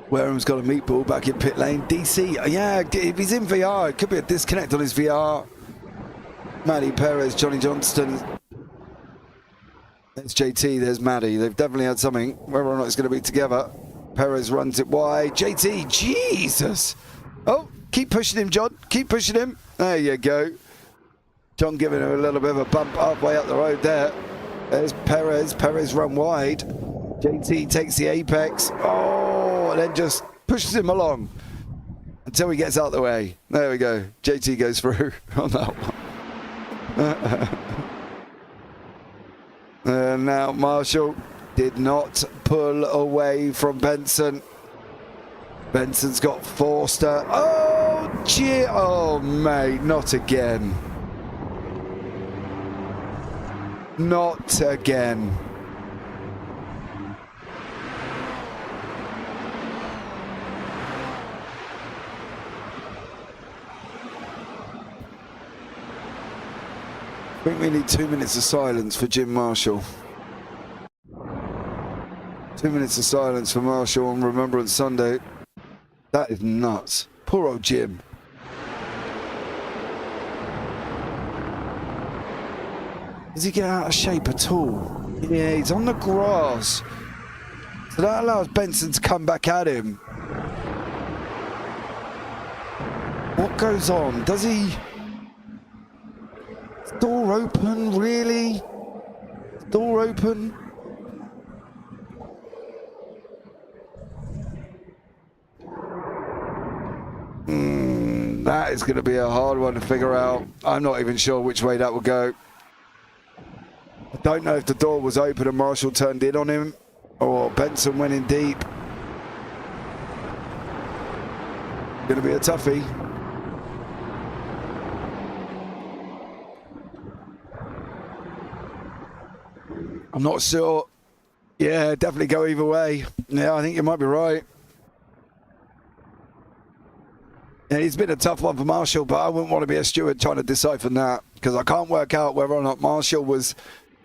Wareham's got a meatball back in pit lane. DC, yeah, if he's in VR, it could be a disconnect on his VR. Matty Perez, Johnny Johnston. There's JT, there's Maddie. They've definitely had something. Whether or not it's going to be together. Perez runs it wide. JT, Jesus. Oh, keep pushing him, John. Keep pushing him. There you go. John giving him a little bit of a bump halfway up the road there. There's Perez. Perez run wide. JT takes the apex. Oh, and then just pushes him along until he gets out the way. There we go. JT goes through on that one. And now Marshall did not pull away from Benson. Benson's got Forster. Oh, gee. Oh, mate, not again. Not again. I think we need 2 minutes of silence for Jim Marshall. 2 minutes of silence for Marshall on Remembrance Sunday. That is nuts. Poor old Jim. Does he get out of shape at all? Yeah, he's on the grass. So that allows Benson to come back at him. What goes on? Does he... Door open, really? Door open? That is going to be a hard one to figure out. I'm not even sure which way that will go. I don't know if the door was open and Marshall turned in on him, or Benson went in deep. Going to be a toughie. I'm not sure. Yeah, definitely go either way. Yeah, I think you might be right. Yeah, it's been a tough one for Marshall, but I wouldn't want to be a steward trying to decipher that, because I can't work out whether or not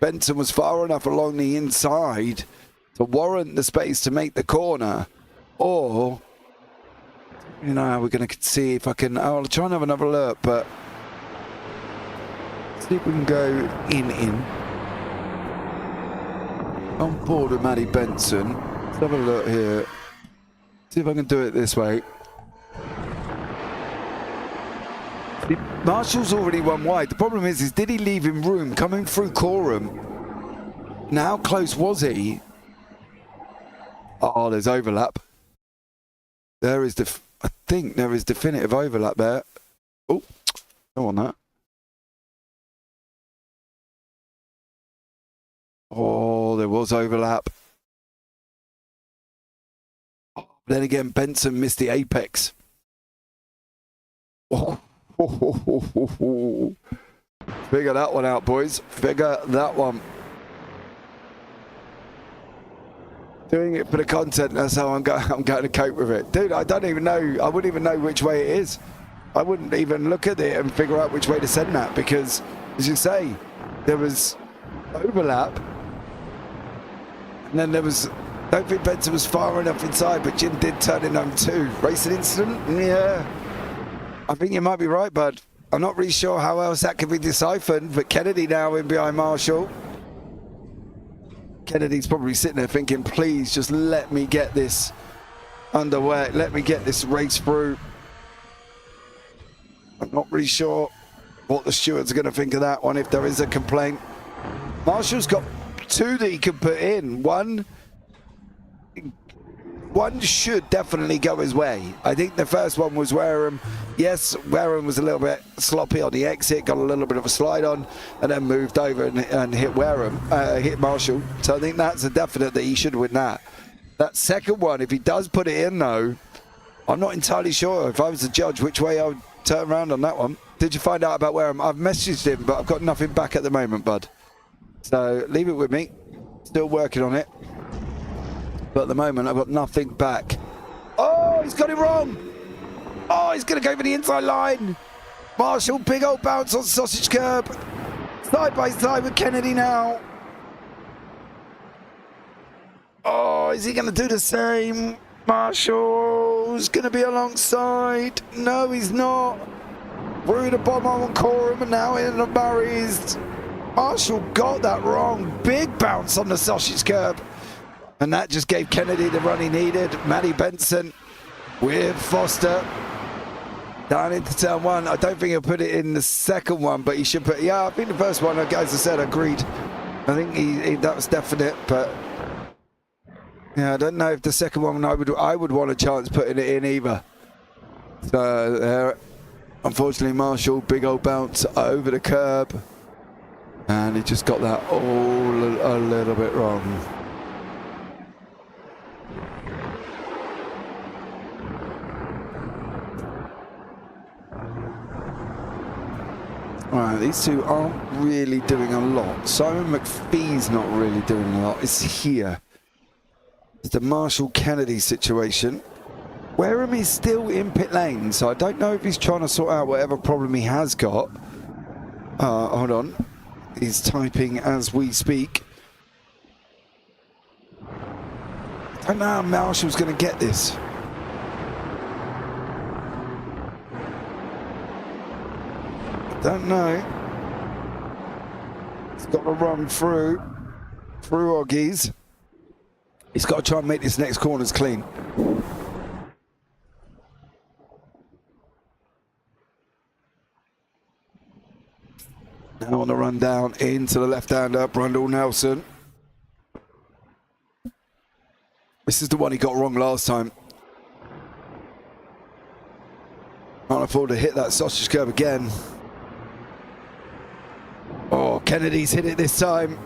Benson was far enough along the inside to warrant the space to make the corner, or, you know, we're going to see if I can, I'll try and have another look, but see if we can go in. On board with Matty Benson. Let's have a look here. See if I can do it this way. Marshall's already one wide. The problem is did he leave him room coming through Coram? Now, how close was he? Oh, there's overlap. There is I think there is definitive overlap there. Oh, don't want that. Oh, there was overlap. Oh, then again, Benson missed the apex. Oh. Figure that one out, boys. Figure that one. Doing it for the content, that's how I'm going to cope with it. Dude, I don't even know. I wouldn't even know which way it is. I wouldn't even look at it and figure out which way to send that, because, as you say, there was overlap. And then there was, I don't think Benson was far enough inside, but Jim did turn in on 2. Racing incident? Yeah. I think you might be right, bud. I'm not really sure how else that could be deciphered, but Kennedy now in behind Marshall. Kennedy's probably sitting there thinking, please just let me get this underway. Let me get this race through. I'm not really sure what the stewards are going to think of that one if there is a complaint. Marshall's got 2 that he can put in. One should definitely go his way. I think the first one was Wareham. Yes, Wareham was a little bit sloppy on the exit, got a little bit of a slide on, and then moved over and hit hit Marshall. So I think that's a definite that he should win that. That second one, if he does put it in though, I'm not entirely sure if I was the judge which way I would turn around on that one. Did you find out about Wareham? I've messaged him, but I've got nothing back at the moment, bud. So leave it with me. Still working on it. But at the moment, I've got nothing back. Oh, he's got it wrong. Oh, he's going to go for the inside line. Marshall, big old bounce on sausage curb. Side by side with Kennedy now. Oh, is he going to do the same? Marshall's going to be alongside. No, he's not. Through the bomb on Coram and now in the Murrays. Marshall got that wrong. Big bounce on the sausage curb. And that just gave Kennedy the run he needed. Matty Benson with Foster down into turn 1. I don't think he'll put it in the second one, but he should put, yeah, I think the first one, as I said, agreed. I think that was definite, but yeah, I don't know if the second one I would want a chance putting it in either. So unfortunately, Marshall, big old bounce over the curb. And he just got that all a little bit wrong. All right, these two aren't really doing a lot. Simon McPhee's not really doing a lot. It's here. It's the Marshall-Kennedy situation. Wareham is still in pit lane, so I don't know if he's trying to sort out whatever problem he has got. Hold on. He's typing as we speak. I don't know how Marshall's going to get this. Don't know. He's got to run through Oggies. He's got to try and make this next corners clean. Now on the run down into the left-hander, Brundle Nelson. This is the one he got wrong last time. careful to hit that sausage curb again. Oh, Kennedy's hit it this time.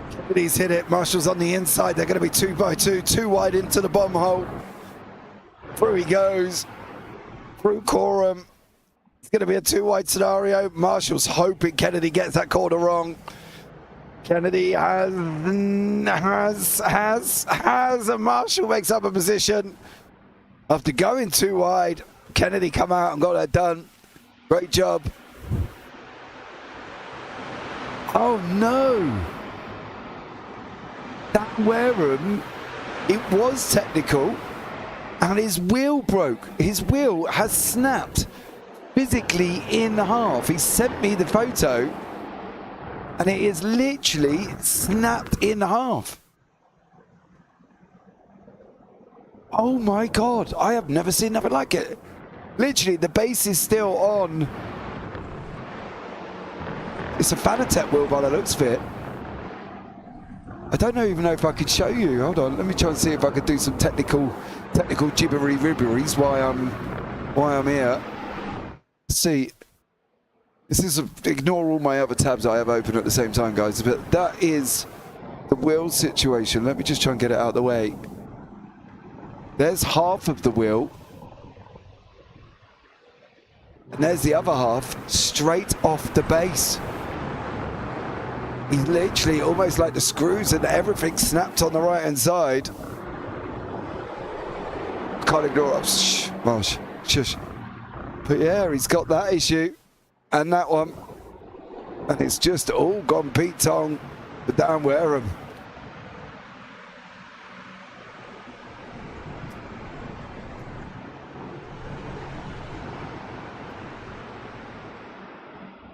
Kennedy's hit it. Marshall's on the inside. They're going to be 2 by 2, too wide into the bomb hole. Through he goes. Through Coram. It's going to be a 2 wide scenario. Marshall's hoping Kennedy gets that corner wrong. Kennedy has, and Marshall makes up a position. After going 2 wide, Kennedy come out and got that done. Great job. Oh no! Dan Wareham, it was technical, and his wheel broke. His wheel has snapped physically in half. He sent me the photo, and it is literally snapped in half. Oh my God, I have never seen nothing like it. Literally, the base is still on. It's a Fanatec wheel by the looks of it. I don't even know if I could show you. Hold on, let me try and see if I could do some technical gibbery-ribberies while I'm here. See, this is ignore all my other tabs I have open at the same time, guys. But that is the wheel situation. Let me just try and get it out of the way. There's half of the wheel. And there's the other half straight off the base. He's literally almost like the screws and everything snapped on the right hand side. Can't ignore it. Shh, Marsh, shush. But yeah, he's got that issue and that one. And it's just all gone Pete Tong for Dan Wareham.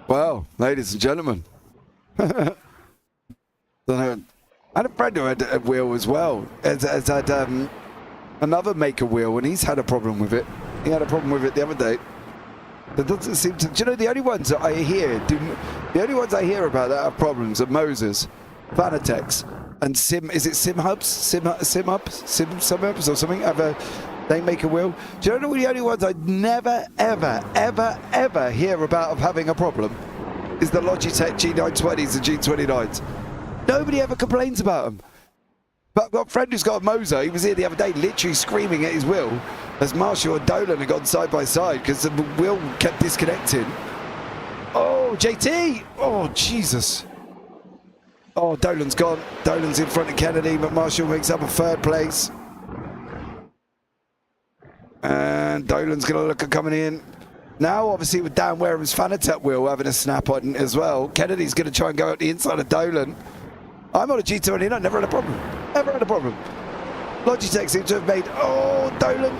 Well, ladies and gentlemen. I had a friend who had a wheel as well. Has had another maker wheel, and he's had a problem with it. He had a problem with it the other day. There doesn't seem to. Do you know the only ones that I hear? The only ones I hear about that have problems are Moses, Fanatec's, and Sim. Is it Sim Hubs? Sim Hubs or something? They make a wheel. Do you know the only ones I never, ever hear about of having a problem is the Logitech G920s and G29s. Nobody ever complains about them. But I've got a friend who's got a Moser. He was here the other day literally screaming at his wheel as Marshall and Dolan had gone side by side because the wheel kept disconnecting. Oh, JT! Oh, Jesus. Oh, Dolan's gone. Dolan's in front of Kennedy, but Marshall makes up a 3rd place. And Dolan's going to look at coming in. Now, obviously, with Dan Wareham's Fanatec wheel having a snap on as well, Kennedy's going to try and go at the inside of Dolan. I'm on a G29, I never had a problem. Never had a problem. Logitech seem to have made, oh, Dolan,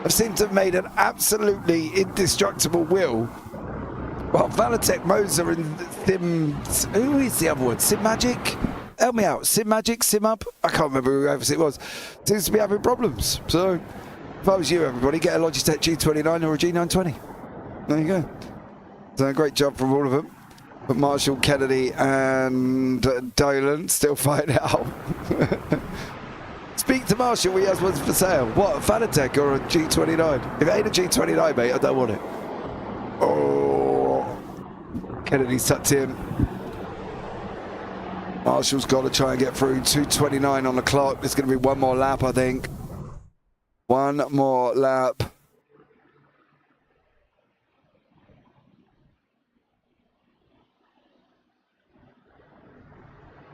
have seemed to have made an absolutely indestructible wheel. Well, Fanatec, Moser, and Sim, who is the other one? Sim Magic? Help me out. Sim Magic, Sim Up? I can't remember who else it was. Seems to be having problems. So, if I was you, everybody, get a Logitech G29 or a G920. There you go. So, great job from all of them. But Marshall, Kennedy, and Dolan still fighting out. Speak to Marshall, he has ones for sale. What, a Fanatec or a G29? If it ain't a G29, mate, I don't want it. Oh, Kennedy's tucked in. Marshall's got to try and get through. 2:29 on the clock. There's going to be one more lap, I think. One more lap.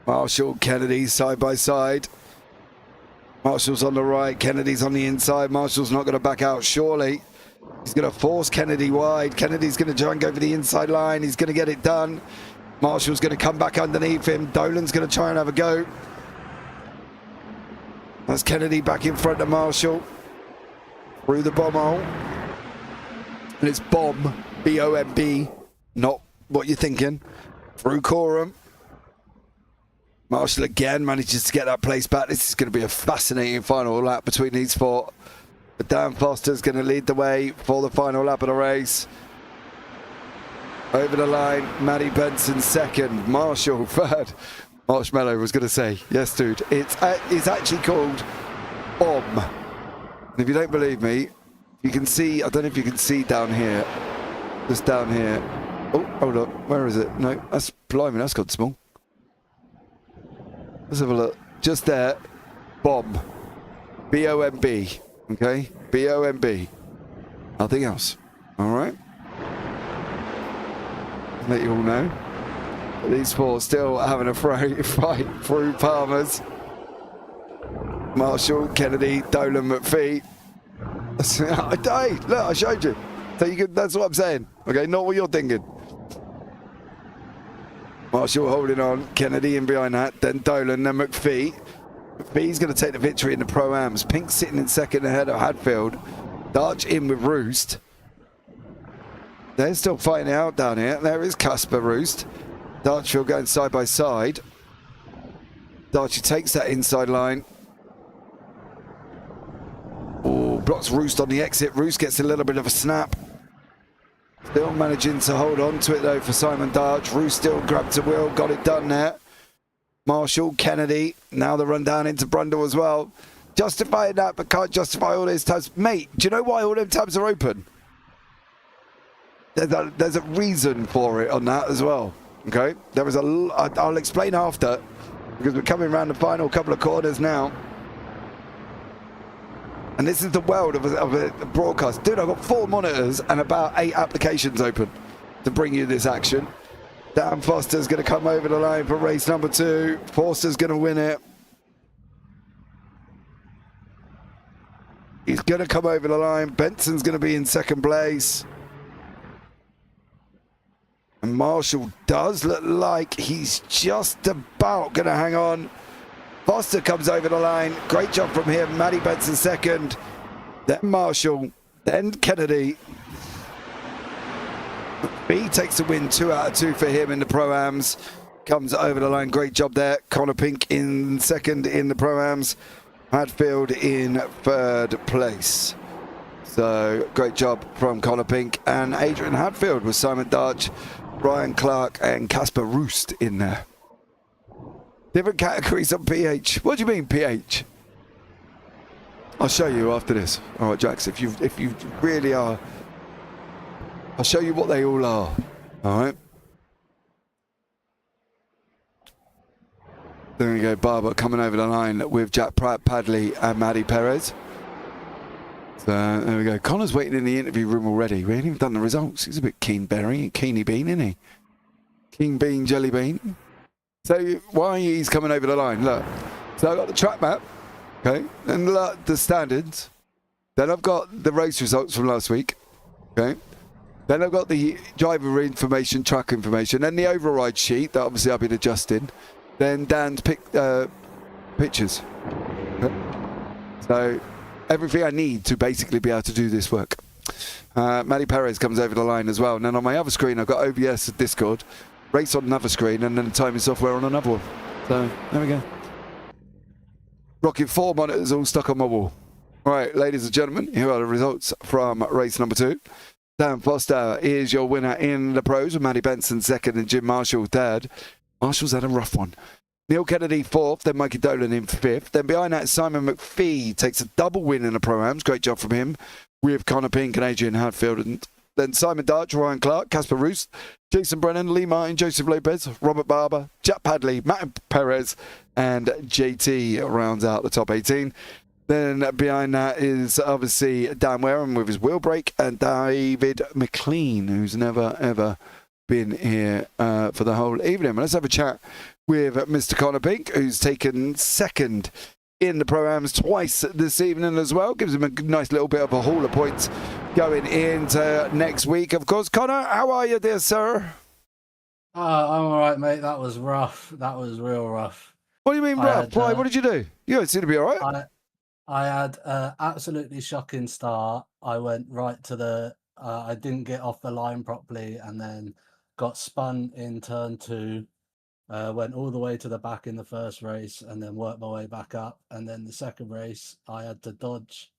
Marshall, Kennedy, side by side. Marshall's on the right, Kennedy's on the inside. Marshall's not going to back out, surely. He's going to force Kennedy wide. Kennedy's going to try and go for the inside line. He's going to get it done. Marshall's going to come back underneath him. Dolan's going to try and have a go. That's Kennedy back in front of Marshall. Through the bomb hole. And it's bomb, B-O-M-B, not what you're thinking. Through Coram. Marshall again manages to get that place back. This is going to be a fascinating final lap between these four. But Dan Foster's going to lead the way for the final lap of the race. Over the line, Matty Benson second, Marshall third. Marshmallow was going to say, yes, dude, it's actually called Bomb. And if you don't believe me, You can see, I don't know if you can see down here, just down here. Oh, hold on, where is it? No, that's, blimey, that's got small. Let's have a look. Just there, bomb. B-O-M-B, okay? B-O-M-B. Nothing else, all right? Let you all know. These four still having a fight through Palmer's. Marshall, Kennedy, Dolan, McPhee. Hey, look, I showed you. So you can, that's what I'm saying. Okay, not what you're thinking. Marshall holding on, Kennedy in behind that, then Dolan, then McPhee. McPhee's going to take the victory in the Pro-Ams. Pink sitting in second ahead of Hadfield. Darch in with Roost. They're still fighting out down here. There is Casper Roost. Darchfield going side by side. Darchy takes that inside line. Oh, blocks Roost on the exit. Roost gets a little bit of a snap. Still managing to hold on to it though for Simon Darch. Roost still grabbed the wheel, got it done there. Marshall, Kennedy, now the run down into Brundle as well. Justifying that, but can't justify all these tabs. Mate, do you know why all them tabs are open? There's a reason for it on that as well. Okay, there was I'll explain after, because we're coming around the final couple of corners now. And this is the world of a broadcast. Dude, I've got 4 monitors and about 8 applications open to bring you this action. Dan Foster's going to come over the line for race number 2. Forster's going to win it. He's going to come over the line. Benson's going to be in second place. And Marshall does look like he's just about going to hang on. Foster comes over the line. Great job from him. Matty Benson second. Then Marshall. Then Kennedy. B takes the win, 2 out of 2 for him in the Pro-Ams. Comes over the line. Great job there. Connor Pink in second in the Pro-Ams. Hadfield in third place. So great job from Connor Pink. And Adrian Hadfield with Simon Darch, Ryan Clark and Casper Roost in there. Different categories on PH. What do you mean PH? I'll show you after this. All right, Jax, if you really are, I'll show you what they all are. All right. There we go, Barber coming over the line with Jack Pratt, Padley and Maddie Perez. So there we go. Connor's waiting in the interview room already. We ain't even done the results. He's a bit keen berry, keeny bean, isn't he? Keen bean, jelly bean. So why he's coming over the line? Look. So I've got the track map, okay, and look, the standards. Then I've got the race results from last week, okay. Then I've got the driver information, track information, then the override sheet that obviously I've been adjusting. Then Dan's pictures. Okay? So everything I need to basically be able to do this work. Matty Perez comes over the line as well. And then on my other screen, I've got OBS and Discord, race on another screen, and then timing software on another one. So there we go. Rocking 4 monitors all stuck on my wall. All right, ladies and gentlemen, here are the results from race number 2. Dan Foster is your winner in the pros, with Matty Benson second and Jim Marshall third. Marshall's had a rough one. Neil Kennedy 4th, then Mikey Dolan in 5th. Then behind that, Simon McPhee takes a double win in the Pro-Ams. Great job from him with Connor Pink and Adrian Hadfield. And then Simon Darch, Ryan Clark, Casper Roost, Jason Brennan, Lee Martin, Joseph Lopez, Robert Barber, Jack Padley, Matt Perez, and JT rounds out the top 18. Then behind that is obviously Dan Wareham with his wheel brake and David McLean, who's never, ever been here for the whole evening. Let's have a chat with Mr. Connor Pink, who's taken second in the Pro-Ams twice this evening as well. Gives him a nice little bit of a haul of points going into next week, of course. Connor, how are you, dear sir? I'm all right, mate. That was rough. That was real rough. What do you mean rough? Why? What did you do? You seem to be all right. I had an absolutely shocking start. I went right to the... I didn't get off the line properly and then got spun in turn 2. Went all the way to the back in the first race and then worked my way back up. And then the second race, I had to dodge,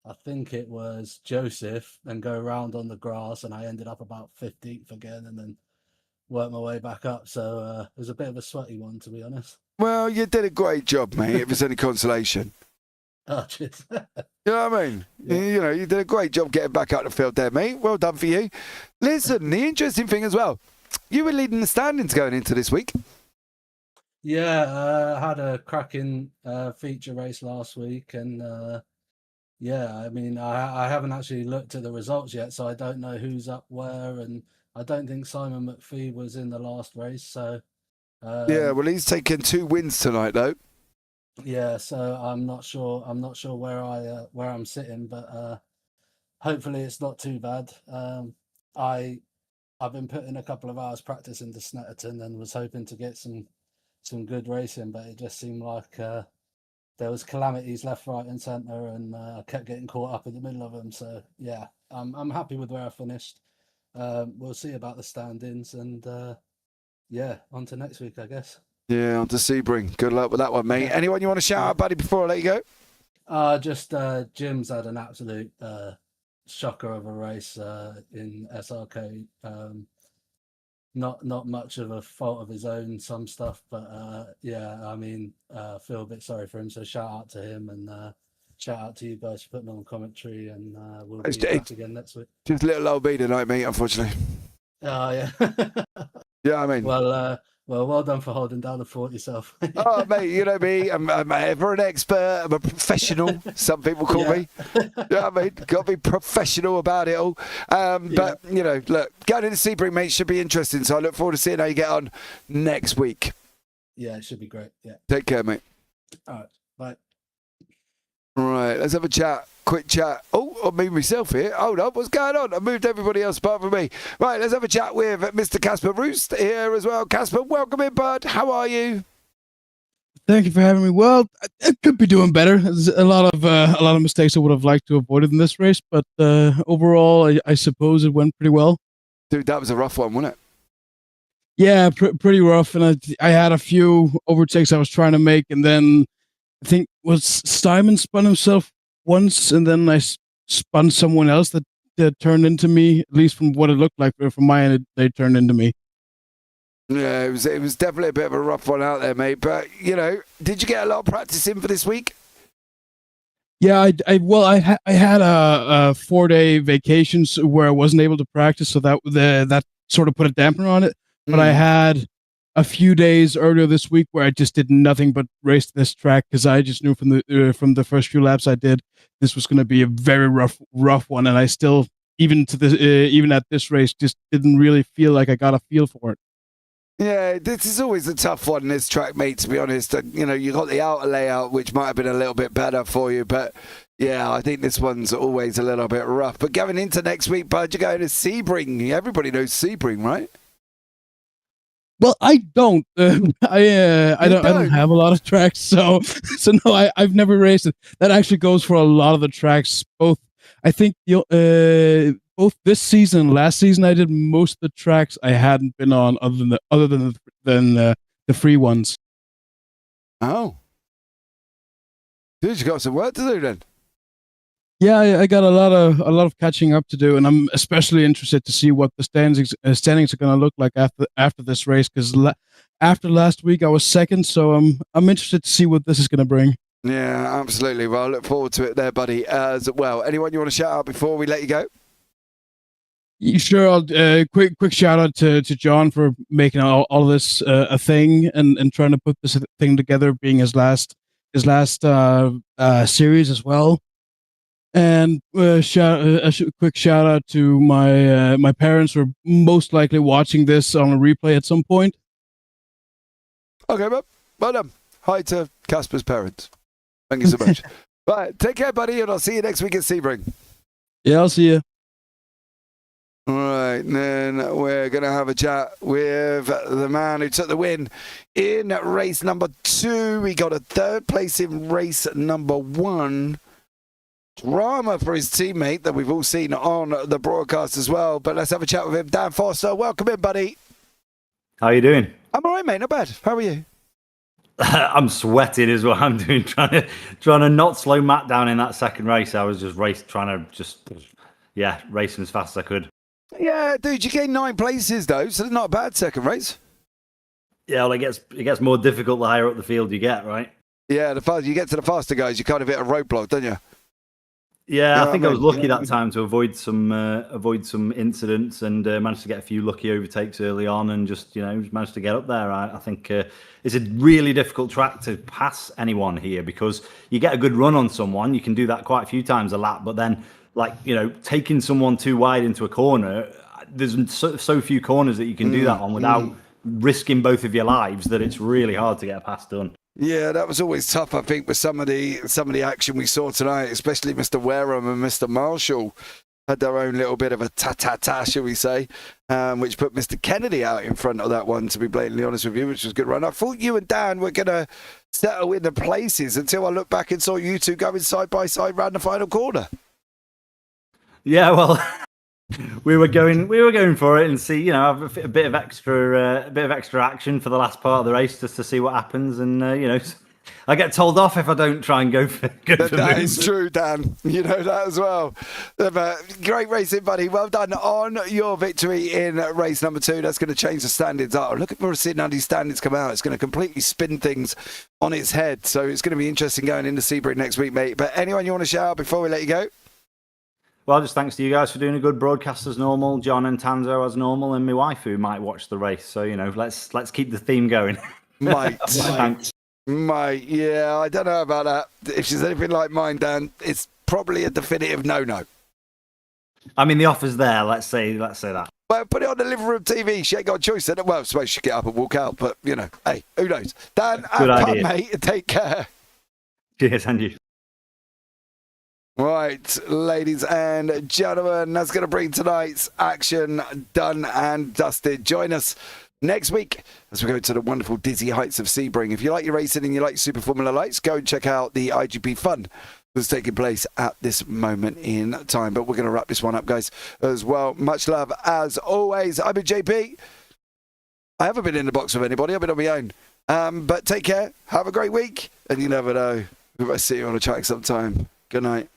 I think it was Joseph, and go around on the grass. And I ended up about 15th again and then worked my way back up. So it was a bit of a sweaty one, to be honest. Well, you did a great job, mate, if it's any consolation. Oh, cheers. You know what I mean? Yeah. You know, you did a great job getting back out the field there, mate. Well done for you. Listen, the interesting thing as well, you were leading the standings going into this week. Yeah, had a cracking feature race last week, and yeah, I mean, I haven't actually looked at the results yet, so I don't know who's up where, and I don't think Simon McPhee was in the last race, so Yeah, well, he's taken 2 wins tonight, though. yeah, so I'm not sure. I'm not sure where I'm sitting, but hopefully it's not too bad. I've been putting a couple of hours practice into Snetteron and was hoping to get some good racing, but it just seemed like there was calamities left, right, and centre, and I kept getting caught up in the middle of them. So yeah, I'm happy with where I finished. We'll see about the stand-ins, and yeah, on to next week, I guess. Yeah, on to Sebring. Good luck with that one, mate. Yeah. Anyone you want to shout out, buddy, before I let you go? Just Jim's had an absolute shocker of a race in SRK. Not much of a fault of his own, some stuff, but yeah, I mean, feel a bit sorry for him. So shout out to him, and shout out to you guys for putting on commentary, and we'll be back again next week. Just a little old me tonight, mate, unfortunately. Oh yeah. Yeah, I mean. Well done for holding down the fort yourself. Oh, mate, you know me. I'm ever an expert. I'm a professional. Some people call me. Yeah, I mean, got to be professional about it all. But, you know, look, going into Sebring, mate, should be interesting. So I look forward to seeing how you get on next week. Yeah, it should be great. Yeah. Take care, mate. All right. Bye. Right, let's have a chat. Quick chat. Oh, I moved myself here. Hold on, what's going on? I moved everybody else apart from me. Right, let's have a chat with Mr. Casper Roost here as well. Casper, welcome in, bud. How are you? Thank you for having me. Well, I could be doing better. There's a lot of mistakes I would have liked to avoid in this race, but overall, I suppose it went pretty well. Dude, that was a rough one, wasn't it? Yeah, pretty rough, and I had a few overtakes I was trying to make, and then I think Simon spun himself once, and then I spun someone else that turned into me. At least from what it looked like, from my end, they turned into me. Yeah, it was definitely a bit of a rough one out there, mate. But you know, did you get a lot of practice in for this week? Yeah, I had a 4-day vacation where I wasn't able to practice, so that sort of put a dampener on it. But I had a few days earlier this week where I just did nothing but race this track because I just knew from the first few laps I did this was going to be a very rough one, and I still even at this race just didn't really feel like I got a feel for it. Yeah, this is always a tough one, this track, mate, to be honest. You know, you got the outer layout, which might have been a little bit better for you, but yeah, I think this one's always a little bit rough. But going into next week, bud, you're going to Sebring. Everybody knows Sebring, right? Well, I don't. I don't have a lot of tracks, so no, I've never raced it. That actually goes for a lot of the tracks. Both, I think, both this season and last season, I did most of the tracks I hadn't been on, other than the free ones. Oh, dude, you got some work to do then. Yeah, I got a lot of catching up to do, and I'm especially interested to see what the standings are going to look like after this race. Because after last week, I was second, so I'm interested to see what this is going to bring. Yeah, absolutely. Well, I look forward to it there, buddy, as well. Anyone you want to shout out before we let you go? Sure. I'll quick shout out to John for making all of this a thing and trying to put this thing together, being his last series as well. And a quick shout out to my parents, who are most likely watching this on a replay at some point. Okay, well done. Hi to Casper's parents. Thank you so much. Right, take care, buddy, and I'll see you next week at Sebring. Yeah, I'll see you. All right, then we're going to have a chat with the man who took the win in race number 2. He got a 3rd place in race number 1. Drama for his teammate that we've all seen on the broadcast as well. But let's have a chat with him. Dan Foster, welcome in, buddy. How are you doing? I'm all right, mate. Not bad. How are you? I'm sweating is what I'm doing, trying to not slow Matt down in that second race. I was just racing as fast as I could. Yeah, dude, you gained 9 places though, so it's not a bad second race. Yeah, well, it gets more difficult the higher up the field you get, right? Yeah, the faster you get to the faster guys, you kind of hit a roadblock, don't you? Yeah, I think I was lucky that time to avoid some incidents and managed to get a few lucky overtakes early on and just managed to get up there. I think it's a really difficult track to pass anyone here because you get a good run on someone, you can do that quite a few times a lap, but then taking someone too wide into a corner, there's so few corners that you can do that on without risking both of your lives that it's really hard to get a pass done. Yeah, that was always tough, I think, with some of the action we saw tonight, especially Mr. Wareham and Mr. Marshall had their own little bit of a ta-ta-ta, shall we say, which put Mr. Kennedy out in front of that one, to be blatantly honest with you, which was a good run. I thought you and Dan were going to settle in the places until I looked back and saw you two going side by side round the final corner. Yeah, well, we were going for it and see, have a bit of extra action for the last part of the race just to see what happens, and I get told off if I don't try and go for that is true, Dan. You know that as well. Great racing, buddy. Well done on your victory in race number 2. That's going to change the standards. Oh, looking for seeing how these standards come out. It's going to completely spin things on its head. So it's going to be interesting going into Sebring next week, mate. But anyone you want to shout out before we let you go? Well, just thanks to you guys for doing a good broadcast as normal, John and Tanso as normal, and my wife who might watch the race. So let's keep the theme going. Mate. Thanks. Mate, yeah, I don't know about that. If she's anything like mine, Dan, it's probably a definitive no-no. I mean, the offer's there. Let's say that. Well, put it on the living room TV. She ain't got a choice. Well, I suppose she get up and walk out, but hey, who knows? Dan, good idea, mate. Take care. Cheers, and you. Right, ladies and gentlemen, that's going to bring tonight's action done and dusted. Join us next week as we go to the wonderful dizzy heights of Sebring. If you like your racing and you like Super Formula Lights, go and check out the IGP Fun that's taking place at this moment in time. But we're going to wrap this one up, guys, as well. Much love, as always. I've been JP. I haven't been in the box with anybody. I've been on my own. But take care. Have a great week. And you never know. We might see you on a track sometime. Good night.